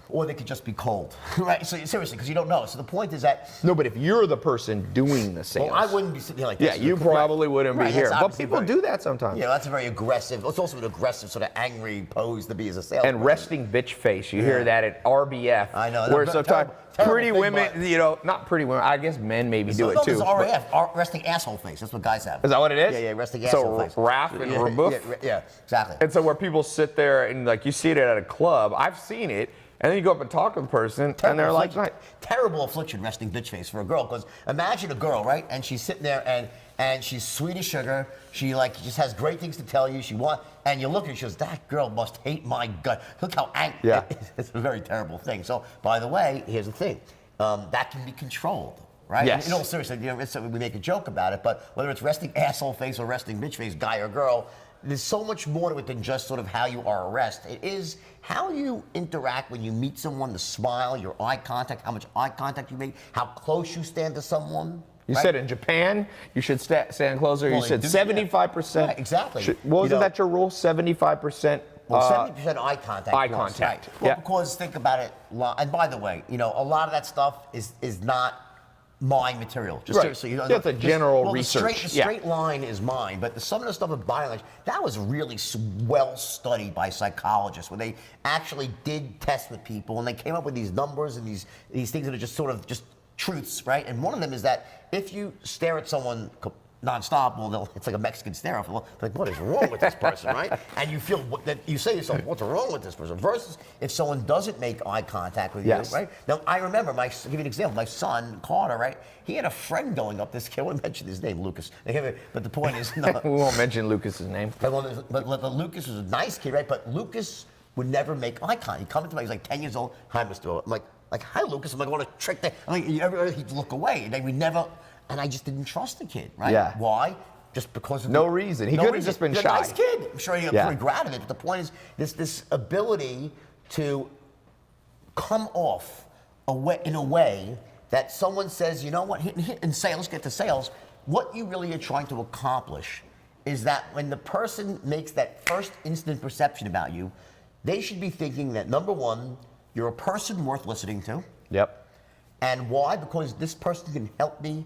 Or they could just be cold, right? So seriously, because you don't know. So the point is that no, but if you're the person doing the sales, well, I wouldn't be sitting here like this. Yeah, you probably wouldn't be here. But people do that sometimes. Yeah, that's a very aggressive. It's also an aggressive, sort of angry pose to be as a salesman. And resting bitch face. You hear that at RBF. I know. Where sometimes pretty women, you know, not pretty women. I guess men maybe do it too. It's RAF, resting asshole face. That's what guys have. Is that what it is? Yeah, resting asshole face. So RAF and rebuff. Yeah, exactly. And so where people sit there and like you see it at a club, I've seen it. And then you go up and talk to the person, and they're like, terrible affliction, resting bitch face for a girl. Because imagine a girl, right? And she's sitting there, and she's sweet as sugar. She like just has great things to tell you. And you look at her, she goes, that girl must hate my gut. Look how angry. Yeah. It's a very terrible thing. So, by the way, here's the thing. That can be controlled, right? Yes. In all seriousness, you know, we make a joke about it, but whether it's resting asshole face or resting bitch face, guy or girl, there's so much more to it than just sort of how you are addressed. It is how you interact when you meet someone, the smile, your eye contact, how much eye contact you make, how close you stand to someone. You said in Japan, you should stand closer. Well, you said 75%. Right, exactly. Wasn't that your rule? 75%? Well, 70% eye contact. Eye contact. Right. Well, because think about it, and by the way, you know, a lot of that stuff is not mine material. Just seriously, you know, that's a general research. The straight line is mine, but some of the stuff with body language, that was really well studied by psychologists, where they actually did tests with people, and they came up with these numbers and these things that are just sort of just truths, right? And one of them is that if you stare at someone nonstop, well, it's like a Mexican stare off. Like, what is wrong with this person, right? And you feel that you say to yourself, what's wrong with this person? Versus if someone doesn't make eye contact with you, right? Now, I remember, I'll give you an example. My son, Carter, right? He had a friend going up this kid. I won't mention his name, Lucas. But the point is, no. We won't mention Lucas's name. But Lucas was a nice kid, right? But Lucas would never make eye contact. He'd come into me, he's like 10 years old. Hi, Mr. I'm like, hi, Lucas. I'm like, I want to trick that. I'm like, he'd look away. And we never. And I just didn't trust the kid, right? Yeah. Why? Just because of no reason. He could have just been shy. He's a nice kid. I'm sure he got pretty glad of it. But the point is, this ability to come off in a way that someone says, you know what? In sales, get to sales. What you really are trying to accomplish is that when the person makes that first instant perception about you, they should be thinking that number one, you're a person worth listening to. Yep. And why? Because this person can help me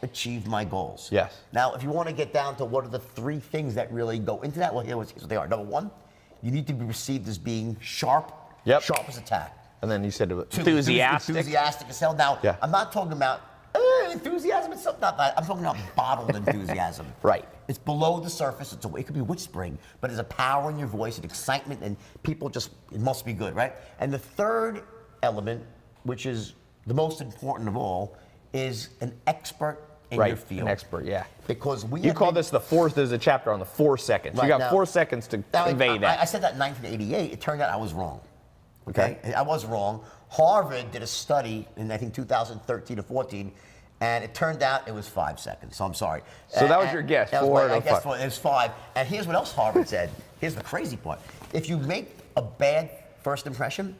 achieve my goals. Yes. Now, if you want to get down to what are the three things that really go into that, well, here's what they are. Number one, you need to be perceived as being sharp, sharp as a tack. And then you said enthusiastic. Enthusiastic as hell. Now, I'm not talking about enthusiasm. It's something not that. I'm talking about bottled enthusiasm. Right. It's below the surface. It could be whispering, but there's a power in your voice, an excitement, and people just, it must be good, right? And the third element, which is the most important of all, is an expert in your field. An expert, Because you call this there's a chapter on the 4 seconds. Right, you got 4 seconds to convey that. I said that in 1988. It turned out I was wrong. Okay? I was wrong. Harvard did a study in, I think, 2013 or 14, And it turned out it was 5 seconds, so I'm sorry. So that was your guess, that was 4 my- out I of guessed 5. it was 5. And here's what else Harvard said. Here's the crazy part. If you make a bad first impression,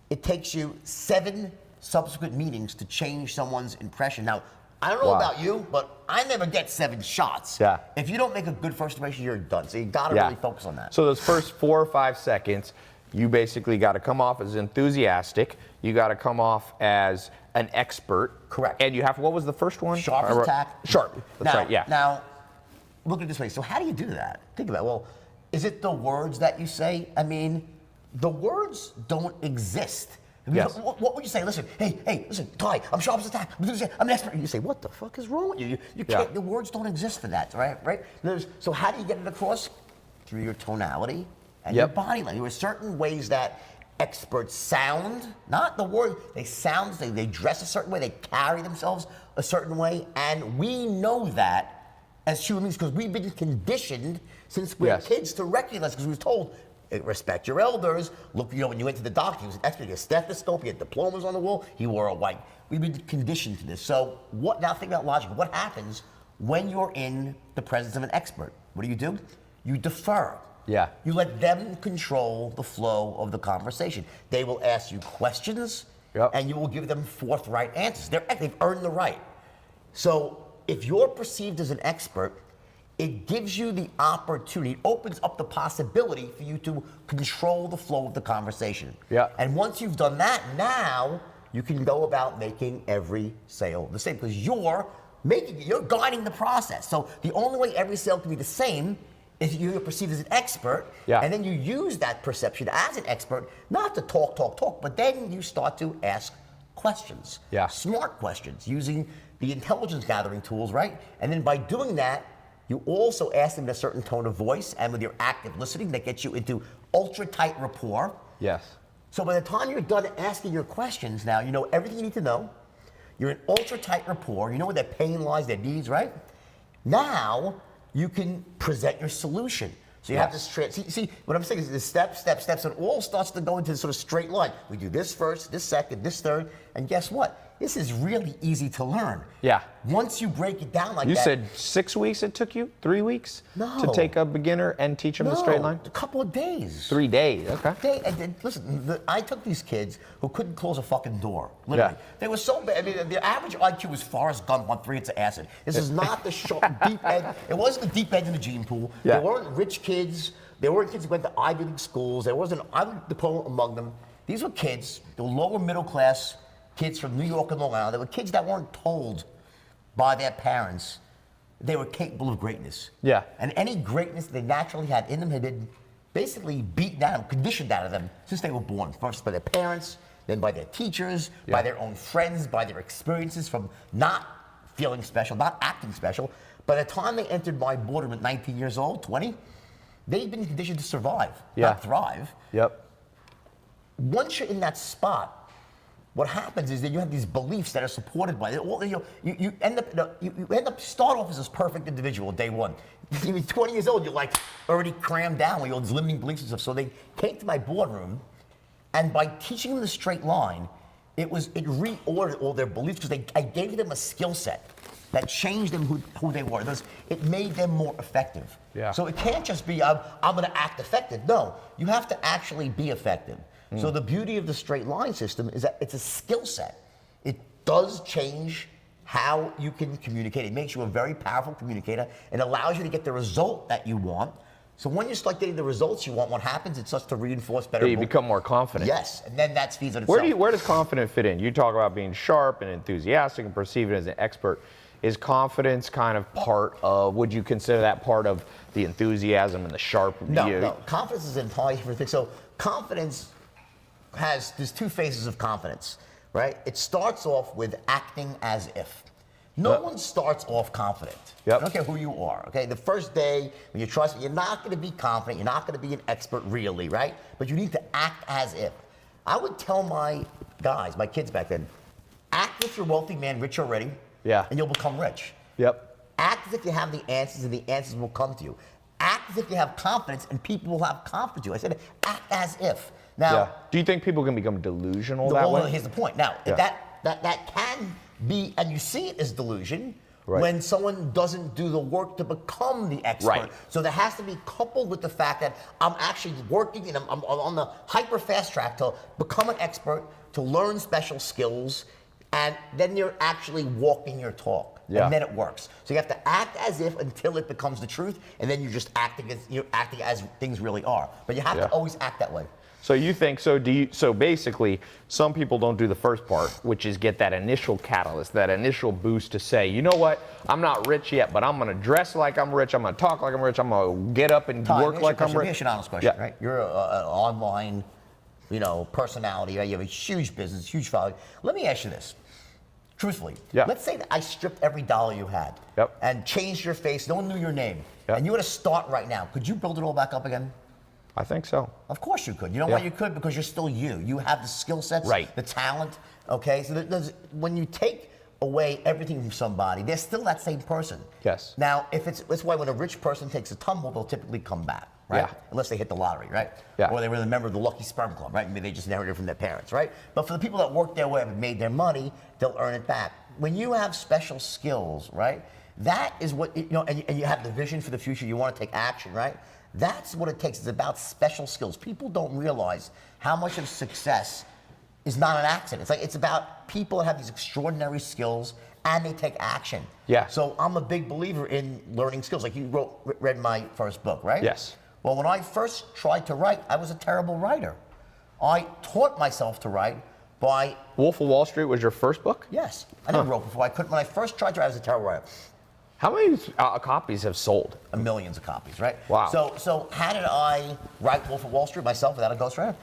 it takes you 7 subsequent meetings to change someone's impression. Now, I don't know Wow. about you, but I never get 7 shots. Yeah. If you don't make a good first impression, you're done. So you gotta Yeah. really focus on that. So those first 4 or 5 seconds, you basically got to come off as enthusiastic. You got to come off as an expert. Correct. And you have, what was the first one? Sharp as a tack. Sharp. That's now, right, yeah. Now, look at it this way. So how do you do that? Think about it. Well, is it the words that you say? I mean, the words don't exist. I mean, Yes. what would you say? Listen, hey, listen, Ty, I'm sharp as a tack. I'm an expert. You say, what the fuck is wrong with you? You can't, Yeah. the words don't exist for that, right? So how do you get it across? Through your tonality and your Yep. body language. There are certain ways that experts sound, not the word, they sound, they dress a certain way, they carry themselves a certain way, and we know that as human beings because we've been conditioned since we were Yes. kids to recognize, because we were told, respect your elders, look, when you went to the doctor, he was an expert, he had a stethoscope, he had diplomas on the wall, he wore a white. We've been conditioned to this. So now think about logic. What happens when you're in the presence of an expert? What do? You defer. Yeah. You let them control the flow of the conversation. They will ask you questions, Yep. and you will give them forthright answers. They've earned the right. So if you're perceived as an expert, it gives you the opportunity, it opens up the possibility for you to control the flow of the conversation. Yeah. And once you've done that, now you can go about making every sale the same because you're guiding the process. So the only way every sale can be the same is you're perceived as an expert, Yeah. and then you use that perception as an expert, not to talk, but then you start to ask questions. Yeah. Smart questions, using the intelligence gathering tools, right? And then by doing that, you also ask them in a certain tone of voice, and with your active listening, that gets you into ultra tight rapport. Yes. So by the time you're done asking your questions, now you know everything you need to know. You're in ultra tight rapport. You know where their pain lies, their needs, right? Now you can present your solution. So you have this see what I'm saying is this steps, and it all starts to go into this sort of straight line. We do this first, this second, this third, and guess what? This is really easy to learn. Yeah. Once you break it down like You that. said 6 weeks it took you? 3 weeks? No. To take a beginner and teach them the straight line? A couple of days. 3 days, okay. And then, listen, I took these kids who couldn't close a fucking door. Literally. Yeah. They were so bad. I mean, the average IQ was Forrest Gump on 3 hits of acid. This is not the deep end. It wasn't the deep end in the gene pool. Yeah. They weren't rich kids. They weren't kids who went to Ivy League schools. There wasn't an Ivy League diploma among them. These were kids, the lower middle class kids from New York and Long Island. They were kids that weren't told by their parents they were capable of greatness. Yeah. And any greatness they naturally had in them had been basically beaten down, conditioned out of them since they were born. First by their parents, then by their teachers, by their own friends, by their experiences from not feeling special, not acting special. By the time they entered my boardroom at 19 years old, 20, they'd been conditioned to survive, not thrive. Yep. Once you're in that spot, what happens is that you have these beliefs that are supported by it. You end up start off as this perfect individual day one. You're 20 years old, you're like already crammed down with all these limiting beliefs and stuff. So they came to my boardroom, and by teaching them the straight line, it reordered all their beliefs because I gave them a skill set that changed them who they were. It made them more effective. Yeah. So it can't just be I'm going to act effective. No, you have to actually be effective. So the beauty of the straight line system is that it's a skill set. It does change how you can communicate. It makes you a very powerful communicator and allows you to get the result that you want. So when you start getting the results you want, what happens? It starts to reinforce better. You become more confident. Yes, and then that feeds on itself. Where does confidence fit in? You talk about being sharp and enthusiastic and perceived as an expert. Is confidence kind of part of, would you consider that part of the enthusiasm and the sharp? No. Confidence is entirely different thing. So confidence there's 2 phases of confidence, right? It starts off with acting as if. No one starts off confident. Yep. I don't care who you are, okay? The first day when you trust me, you're not gonna be confident, you're not gonna be an expert really, right? But you need to act as if. I would tell my guys, my kids back then, act as if you're a wealthy man, rich already, Yeah. and you'll become rich. Yep. Act as if you have the answers and the answers will come to you. Act as if you have confidence and people will have confidence in you. I said, act as if. Now, Do you think people can become delusional that well, way? here's the point. Now, Yeah. that that can be, and you see it as delusion. Right. When someone doesn't do the work to become the expert. Right. So there has to be coupled with the fact that I'm actually working and I'm on the hyper fast track to become an expert, to learn special skills, and then you're actually walking your talk. Yeah. And then it works. So you have to act as if until it becomes the truth, and then you're just acting as things really are. But you have to always act that way. So you think, so basically, some people don't do the first part, which is get that initial catalyst, that initial boost to say, you know what, I'm not rich yet, but I'm gonna dress like I'm rich, I'm gonna talk like I'm rich, I'm gonna get up and work like I'm rich. Here's an honest question, right? You're an online, personality, right? You have a huge business, huge following. Let me ask you this. Truthfully, let's say that I stripped every dollar you had and changed your face, no one knew your name, and you were to start right now. Could you build it all back up again? I think so. Of course you could. You know why you could? Because you're still you. You have the skill sets, the talent, okay? So when you take away everything from somebody, they're still that same person. Yes. Now, that's why when a rich person takes a tumble, they'll typically come back, right? Yeah. Unless they hit the lottery, right? Yeah. Or they were a member of the Lucky Sperm Club, right? Maybe they just inherited it from their parents, right? But for the people that work their way up and made their money, they'll earn it back. When you have special skills, right? That is what, and you have the vision for the future, you want to take action, right? That's what it takes. It's about special skills. People don't realize how much of success is not an accident. It's about people that have these extraordinary skills and they take action. Yeah. So I'm a big believer in learning skills. Like you read my first book, right? Yes. Well, when I first tried to write, I was a terrible writer. I taught myself to write by... Wolf of Wall Street was your first book? Yes. I never wrote before. When I first tried to write, I was a terrible writer. How many copies have sold? Millions of copies, right? Wow. So how did I write Wolf of Wall Street myself without a ghostwriter?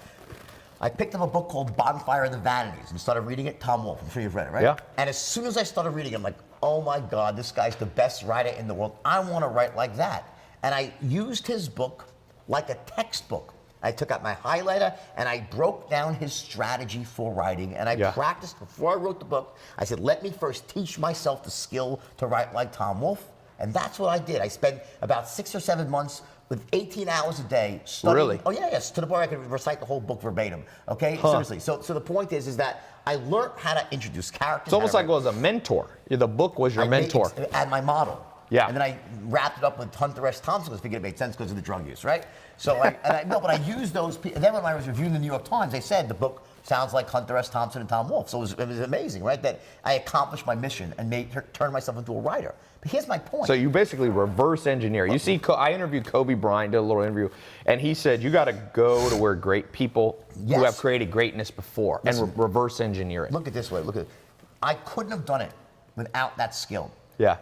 I picked up a book called Bonfire of the Vanities and started reading it. Tom Wolfe, I'm sure you've read it, right? Yeah. And as soon as I started reading it, I'm like, oh my God, this guy's the best writer in the world. I want to write like that. And I used his book like a textbook. I took out my highlighter and I broke down his strategy for writing and I practiced before I wrote the book. I said, let me first teach myself the skill to write like Tom Wolfe. And that's what I did. I spent about 6 or 7 months with 18 hours a day studying. Really? Oh yeah, yes, to the point I could recite the whole book verbatim. Okay, seriously. So the point is that I learned how to introduce characters. It's almost like it was a mentor. The book was your mentor. And my model. Yeah. And then I wrapped it up with Hunter S. Thompson because I figured it made sense because of the drug use, right? So but I used those. And then when I was reviewing the New York Times, they said the book sounds like Hunter S. Thompson and Tom Wolfe. So it was amazing, right? That I accomplished my mission and turned myself into a writer. But here's my point. So you basically reverse engineer. You see, I interviewed Kobe Bryant, did a little interview, and he said you got to go to where great people who have created greatness before and reverse engineer it. Look at it this way. Look at it. I couldn't have done it without that skill. Yeah.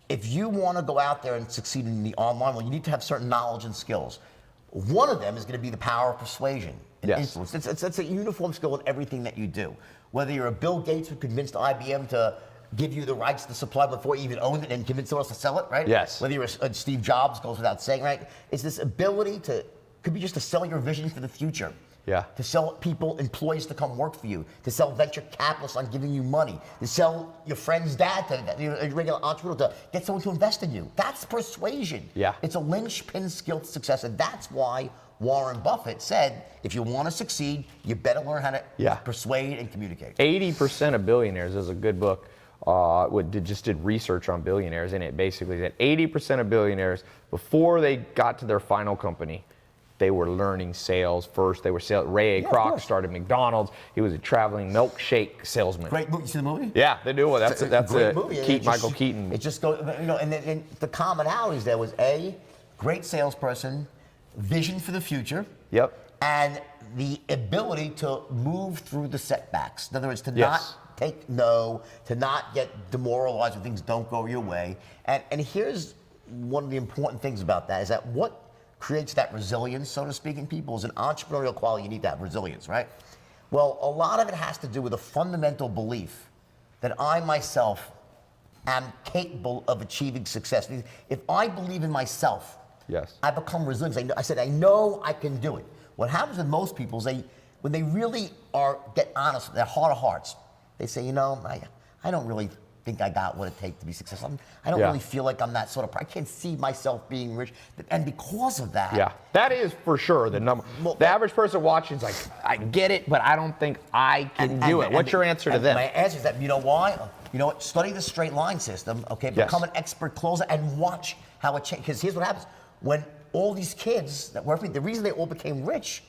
If you want to go out there and succeed in the online world, you need to have certain knowledge and skills. One of them is going to be the power of persuasion and influence. It's a uniform skill in everything that you do. Whether you're a Bill Gates who convinced IBM to give you the rights to supply before you even own it and convince someone else to sell it, right? Yes. Whether you're a Steve Jobs, goes without saying, right? It's this ability could be just to sell your vision for the future. Yeah. To sell people, employees to come work for you, to sell venture capitalists on giving you money, to sell your friend's dad, a regular entrepreneur, to get someone to invest in you. That's persuasion. Yeah. It's a linchpin skill to success, and that's why Warren Buffett said, if you want to succeed, you better learn how to persuade and communicate. 80% of billionaires is a good book. Just did research on billionaires, and it basically said 80% of billionaires, before they got to their final company, they were learning sales first. They were Ray Kroc started McDonald's. He was a traveling milkshake salesman. Great movie. You see the movie? Yeah, they do. That's a great movie. Michael Keaton. It just goes, and the commonalities there was great salesperson, vision for the future. Yep. And the ability to move through the setbacks. In other words, to not take no, to not get demoralized when things don't go your way. And here's one of the important things about that is that what creates that resilience, so to speak, in people is an entrepreneurial quality. You need to have resilience, right? Well, a lot of it has to do with a fundamental belief that I myself am capable of achieving success. If I believe in myself, I become resilient. I said, I know I can do it. What happens with most people is when they really get honest with their heart of hearts, they say, I don't really think I got what it takes to be successful. I don't Yeah. really feel like I'm that sort of. I can't see myself being rich, and because of that, Yeah, that is for sure the number. Well, the average person watching is like, I get it, but I don't think I can do it. What's your answer to them? My answer is that, you know why? You know what? Study the straight line system, okay? Become an expert closer and watch how it changes. Because here's what happens. When all these kids that work for me, the reason they all became rich,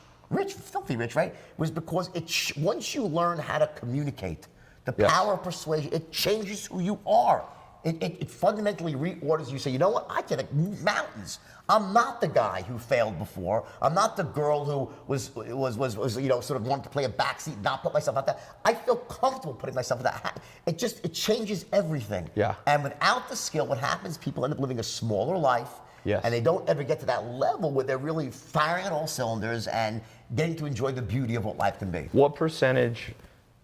filthy rich, right? Was because once you learn how to communicate, the power of persuasion, it changes who you are. It fundamentally reorders you. Say, you know what? I can mountains. I'm not the guy who failed before. I'm not the girl who was you know, sort of wanted to play a backseat, not put myself out there. I feel comfortable putting myself in that. It changes everything. Yeah. And without the skill, what happens? People end up living a smaller life. Yes. And they don't ever get to that level where they're really firing on all cylinders and getting to enjoy the beauty of what life can be. What percentage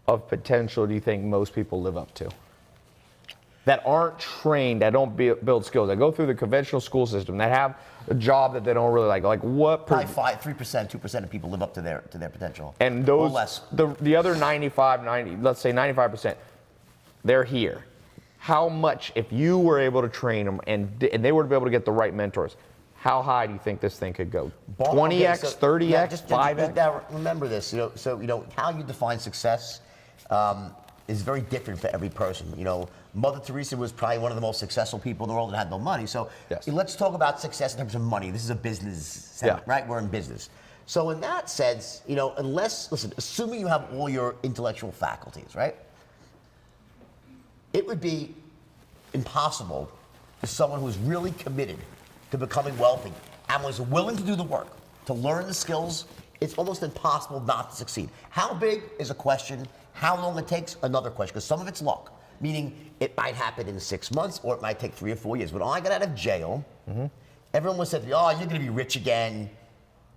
of potential do you think most people live up to? That aren't trained, that don't build skills, that go through the conventional school system, that have a job that they don't really like. Like what? Probably 3%, 2% of people live up to their potential. And those, or less. the other 90, let's say 95%, they're here. How much, if you were able to train them and they were to be able to get the right mentors, how high do you think this thing could go? 20x, 30x, 5x? Now remember this, how you define success is very different for every person. You know, Mother Teresa was probably one of the most successful people in the world and had no money. So let's talk about success in terms of money. This is a business segment, right? We're in business. So in that sense, assuming you have all your intellectual faculties, right? It would be impossible for someone who's really committed to becoming wealthy and was willing to do the work, to learn the skills. It's almost impossible not to succeed. How big is a question. How long it takes, another question, because some of it's luck, meaning it might happen in 6 months or it might take 3 or 4 years. When I got out of jail, everyone was saying, oh, you're gonna be rich again.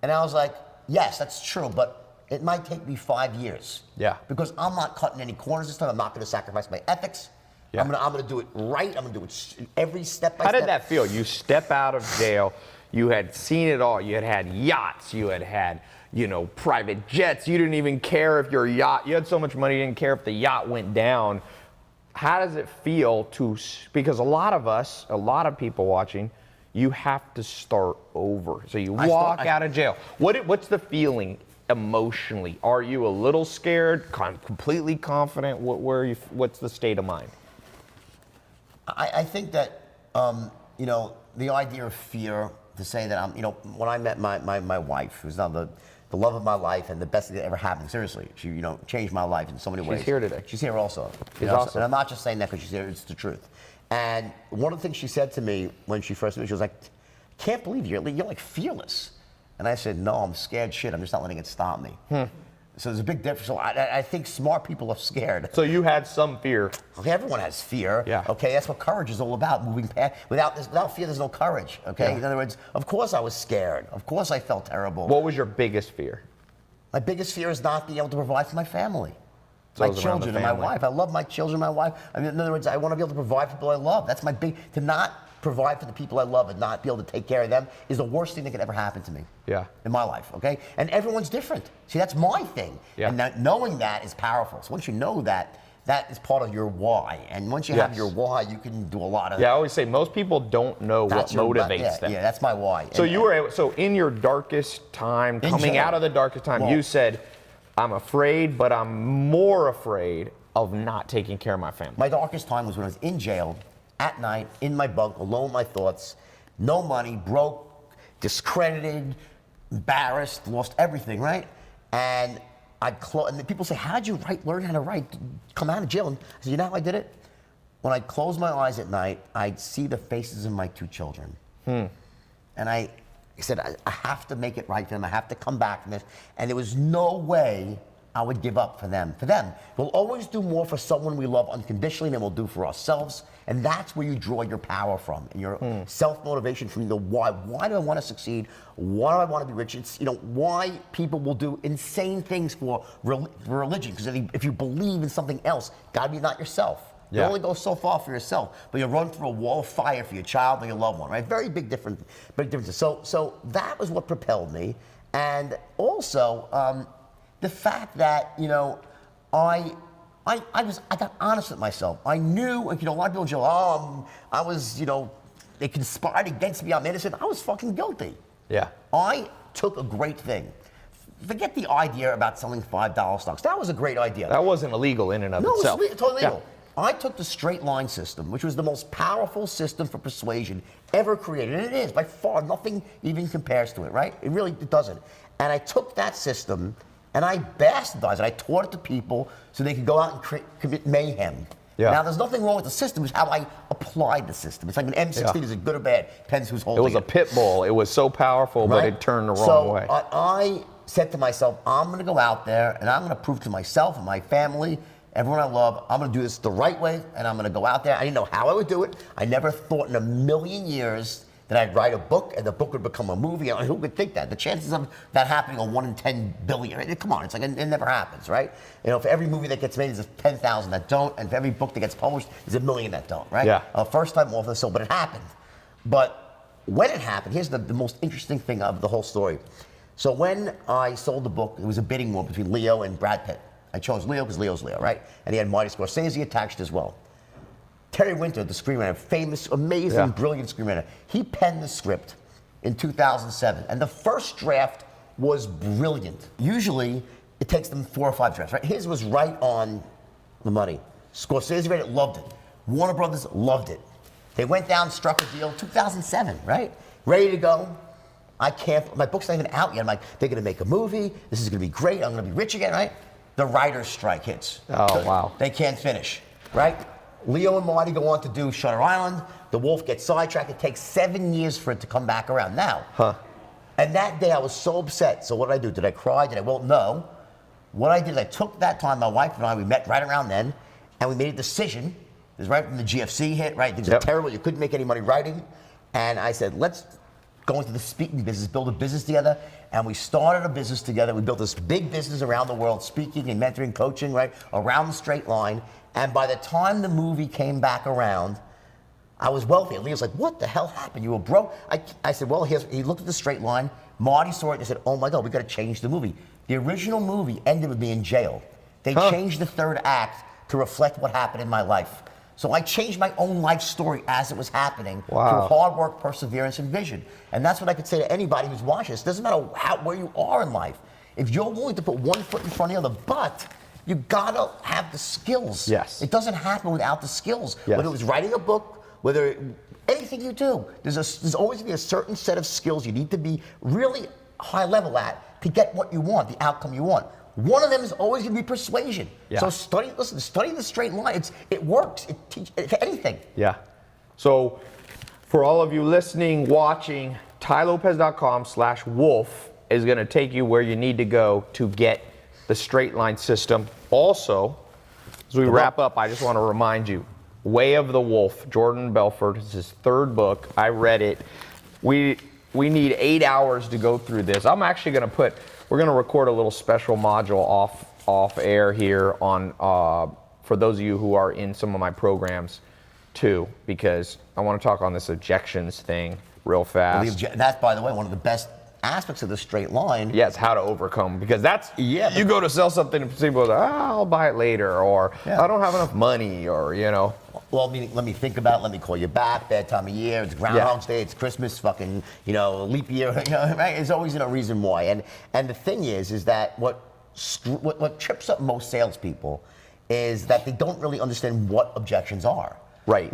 And I was like, yes, that's true, but it might take me 5 years. Yeah. Because I'm not cutting any corners this time. I'm not gonna sacrifice my ethics. Yeah. I'm gonna do it right. I'm gonna do it every step by step. How did that feel? You step out of jail, you had seen it all. You had yachts, you had private jets. You didn't even care if your yacht, you had so much money, you didn't care if the yacht went down. How does it feel because a lot of people watching, you have to start over. So you walk out of jail. What's the feeling emotionally? Are you a little scared, completely confident? What's the state of mind? I think that, the idea of fear, to say that when I met my wife, who's now the love of my life and the best thing that ever happened, seriously, she, changed my life in so many ways. She's here today. She's here also. She's awesome. And I'm not just saying that because she's here, it's the truth. And one of the things she said to me when she first met me, she was like, can't believe you're like fearless. And I said, no, I'm scared shit. I'm just not letting it stop me. So there's a big difference. So I think smart people are scared. So you had some fear. Okay, everyone has fear. Yeah. Okay, that's what courage is all about. Moving past. Without fear, there's no courage. Okay. Yeah. In other words, of course I was scared. Of course I felt terrible. What was your biggest fear? My biggest fear is not being able to provide for my family, So my children, and my wife. I love my children, my wife. I mean, in other words, I want to be able to provide for people I love. That's my to not provide for the people I love and not be able to take care of them is the worst thing that could ever happen to me. Yeah. In my life, okay? And everyone's different. See, that's my thing. Yeah. And knowing that is powerful. So once you know that, that is part of your why. And once you have your why, you can do a lot of. Yeah, I always say most people don't know what motivates them. Yeah, that's my why. So so in your darkest time, coming out of the darkest time, you said, I'm afraid, but I'm more afraid of not taking care of my family. My darkest time was when I was in jail, at night, in my bunk, alone with my thoughts, no money, broke, discredited, embarrassed, lost everything, right? And and people say, how'd you learn how to write, come out of jail? And I said, you know how I did it? When I closed my eyes at night, I'd see the faces of my 2 children. And I said, I have to make it right for them. I have to come back from this. And there was no way I would give up for them. We'll always do more for someone we love unconditionally than we'll do for ourselves. And that's where you draw your power from and your self-motivation from the why. Why do I want to succeed? Why do I want to be rich? It's, why people will do insane things for religion. Because if you believe in something else, got to be not yourself. You only go so far for yourself, but you run through a wall of fire for your child or your loved one, right? Very big differences. So that was what propelled me. And also, the fact that, I I got honest with myself. I knew, like, a lot of people go, I was, they conspired against me, I'm innocent. I was fucking guilty. Yeah. I took a great thing. Forget the idea about selling $5 stocks. That was a great idea. That wasn't illegal in and of itself. No, it was totally legal. Yeah. I took the straight line system, which was the most powerful system for persuasion ever created. And it is, by far, nothing even compares to it, right? It doesn't. And I took that system and I bastardized it. I taught it to people so they could go out and commit mayhem. Yeah. Now, there's nothing wrong with the system. It's how I applied the system. It's like an M16, is it good or bad? Depends who's holding it. It was a pit bull. It was so powerful, right? But it turned the wrong way. So I said to myself, I'm going to go out there and I'm going to prove to myself and my family, everyone I love, I'm going to do this the right way, and I'm going to go out there. I didn't know how I would do it. I never thought in a million years that I'd write a book and the book would become a movie. Who would think that? The chances of that happening are 1 in 10 billion. Right? Come on, it's like it never happens, right? For every movie that gets made, there's 10,000 that don't, and for every book that gets published, there's 1 million that don't, right? Yeah. First time off the so, but it happened. But when it happened, here's the most interesting thing of the whole story. So when I sold the book, it was a bidding war between Leo and Brad Pitt. I chose Leo because Leo's Leo, right? And he had Marty Scorsese attached as well. Terry Winter, the screenwriter, famous, amazing, brilliant screenwriter, he penned the script in 2007. And the first draft was brilliant. Usually, it takes them 4 or 5 drafts, right? His was right on the money. Scorsese read it, loved it. Warner Brothers loved it. They went down, struck a deal, 2007, right? Ready to go. My book's not even out yet. I'm like, they're gonna make a movie. This is gonna be great. I'm gonna be rich again, right? The writer's strike hits. Oh, wow. They can't finish, right? Leo and Marty go on to do Shutter Island. The Wolf gets sidetracked. It takes 7 years for it to come back around. Now, and that day I was so upset. So what did I do? Did I cry? Did I? Well, no. What I did is I took that time, my wife and I, we met right around then, and we made a decision. It was right when the GFC hit, right? Things were terrible. You couldn't make any money writing. And I said, let's go into the speaking business, build a business together. And we started a business together. We built this big business around the world, speaking and mentoring, coaching, right? Around the straight line. And by the time the movie came back around, I was wealthy. And Leo's like, what the hell happened? You were broke? I said, well, he looked at the straight line. Marty saw it and said, oh my God, we got to change the movie. The original movie ended with me in jail. They changed the third act to reflect what happened in my life. So I changed my own life story as it was happening through hard work, perseverance, and vision. And that's what I could say to anybody who's watching this. It doesn't matter where you are in life. If you're willing to put one foot in front of the other, but you gotta have the skills. Yes. It doesn't happen without the skills. Yes. Whether it's writing a book, whether anything you do, there's always gonna be a certain set of skills you need to be really high level at to get what you want, the outcome you want. One of them is always going to be persuasion. Yeah. So study the straight line. It works. It teaches anything. Yeah. So for all of you listening, watching, TaiLopez.com/wolf is going to take you where you need to go to get the straight line system. Also, as we wrap up, I just want to remind you, Way of the Wolf, Jordan Belfort, is his 3rd book. I read it. We need 8 hours to go through this. I'm actually going to we're going to record a little special module off air here on for those of you who are in some of my programs too, because I want to talk on this objections thing real fast. That's, by the way, one of the best aspects of the straight line. Yes, how to overcome, because that's, you go to sell something and people go, I'll buy it later, or I don't have enough money, or, Well, let me think about it, let me call you back, bad time of year, it's Groundhog's Day, it's Christmas, fucking, leap year, right? There's always a reason why. And the thing is that what trips up most salespeople is that they don't really understand what objections are. Right.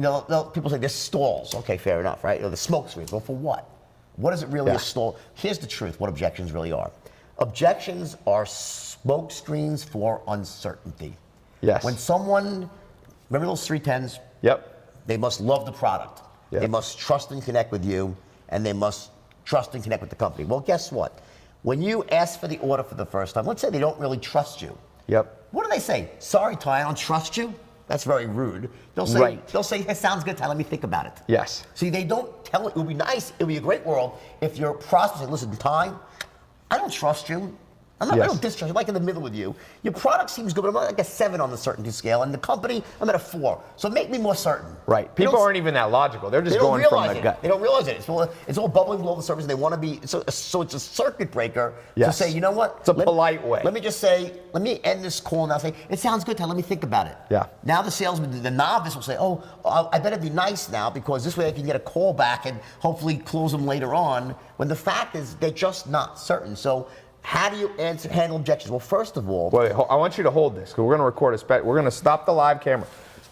People say, there's stalls. Okay, fair enough, right? The smoke screens. Well, for what? What is it really a stall? Here's the truth, what objections really are. Objections are smoke screens for uncertainty. Yes. When someone, remember those 3 10s? Yep. They must love the product. Yep. They must trust and connect with you, and they must trust and connect with the company. Well, guess what? When you ask for the order for the first time, let's say they don't really trust you. Yep. What do they say? Sorry, Ty, I don't trust you. That's very rude. They'll say, hey, sounds good, Ty, let me think about it. Yes. See, they don't tell it. It would be nice, it would be a great world if your prospect said, listen, Ty, I don't trust you. I'm not going to discharge. I'm like in the middle with you. Your product seems good, but I'm like a 7 on the certainty scale. And the company, I'm at a 4. So make me more certain. Right. People aren't even that logical. They're just going from the gut. They don't realize it. It's all bubbling below the surface. And they want to be. So it's a circuit breaker to say, you know what? It's a polite way. Let me just say, let me end this call now. Say, it sounds good, Ty. Let me think about it. Yeah. Now the salesman, the novice will say, oh, I better be nice now because this way I can get a call back and hopefully close them later on. When the fact is they're just not certain. So how do you handle objections? Well, first of all... Wait, I want you to hold this because we're going to record we're going to stop the live camera.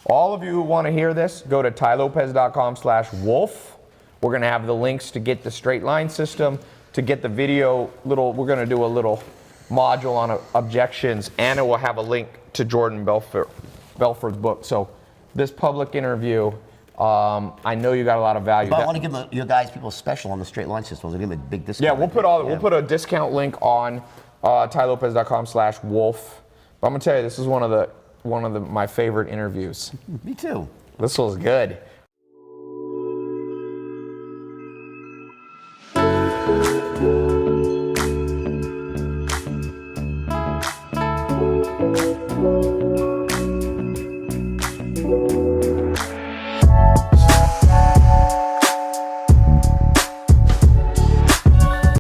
All of you who want to hear this, go to tylopez.com/wolf. We're going to have the links to get the straight line system, to get the video we're going to do a little module on objections, and it will have a link to Jordan Belfort's book. So this public interview, I know you got a lot of value. But I want to give your guys people special on the straight line system. We'll give them a big discount. Yeah, we'll put a discount link on tylopez.com/wolf. But I'm gonna tell you, this is one of my favorite interviews. Me too. This was good.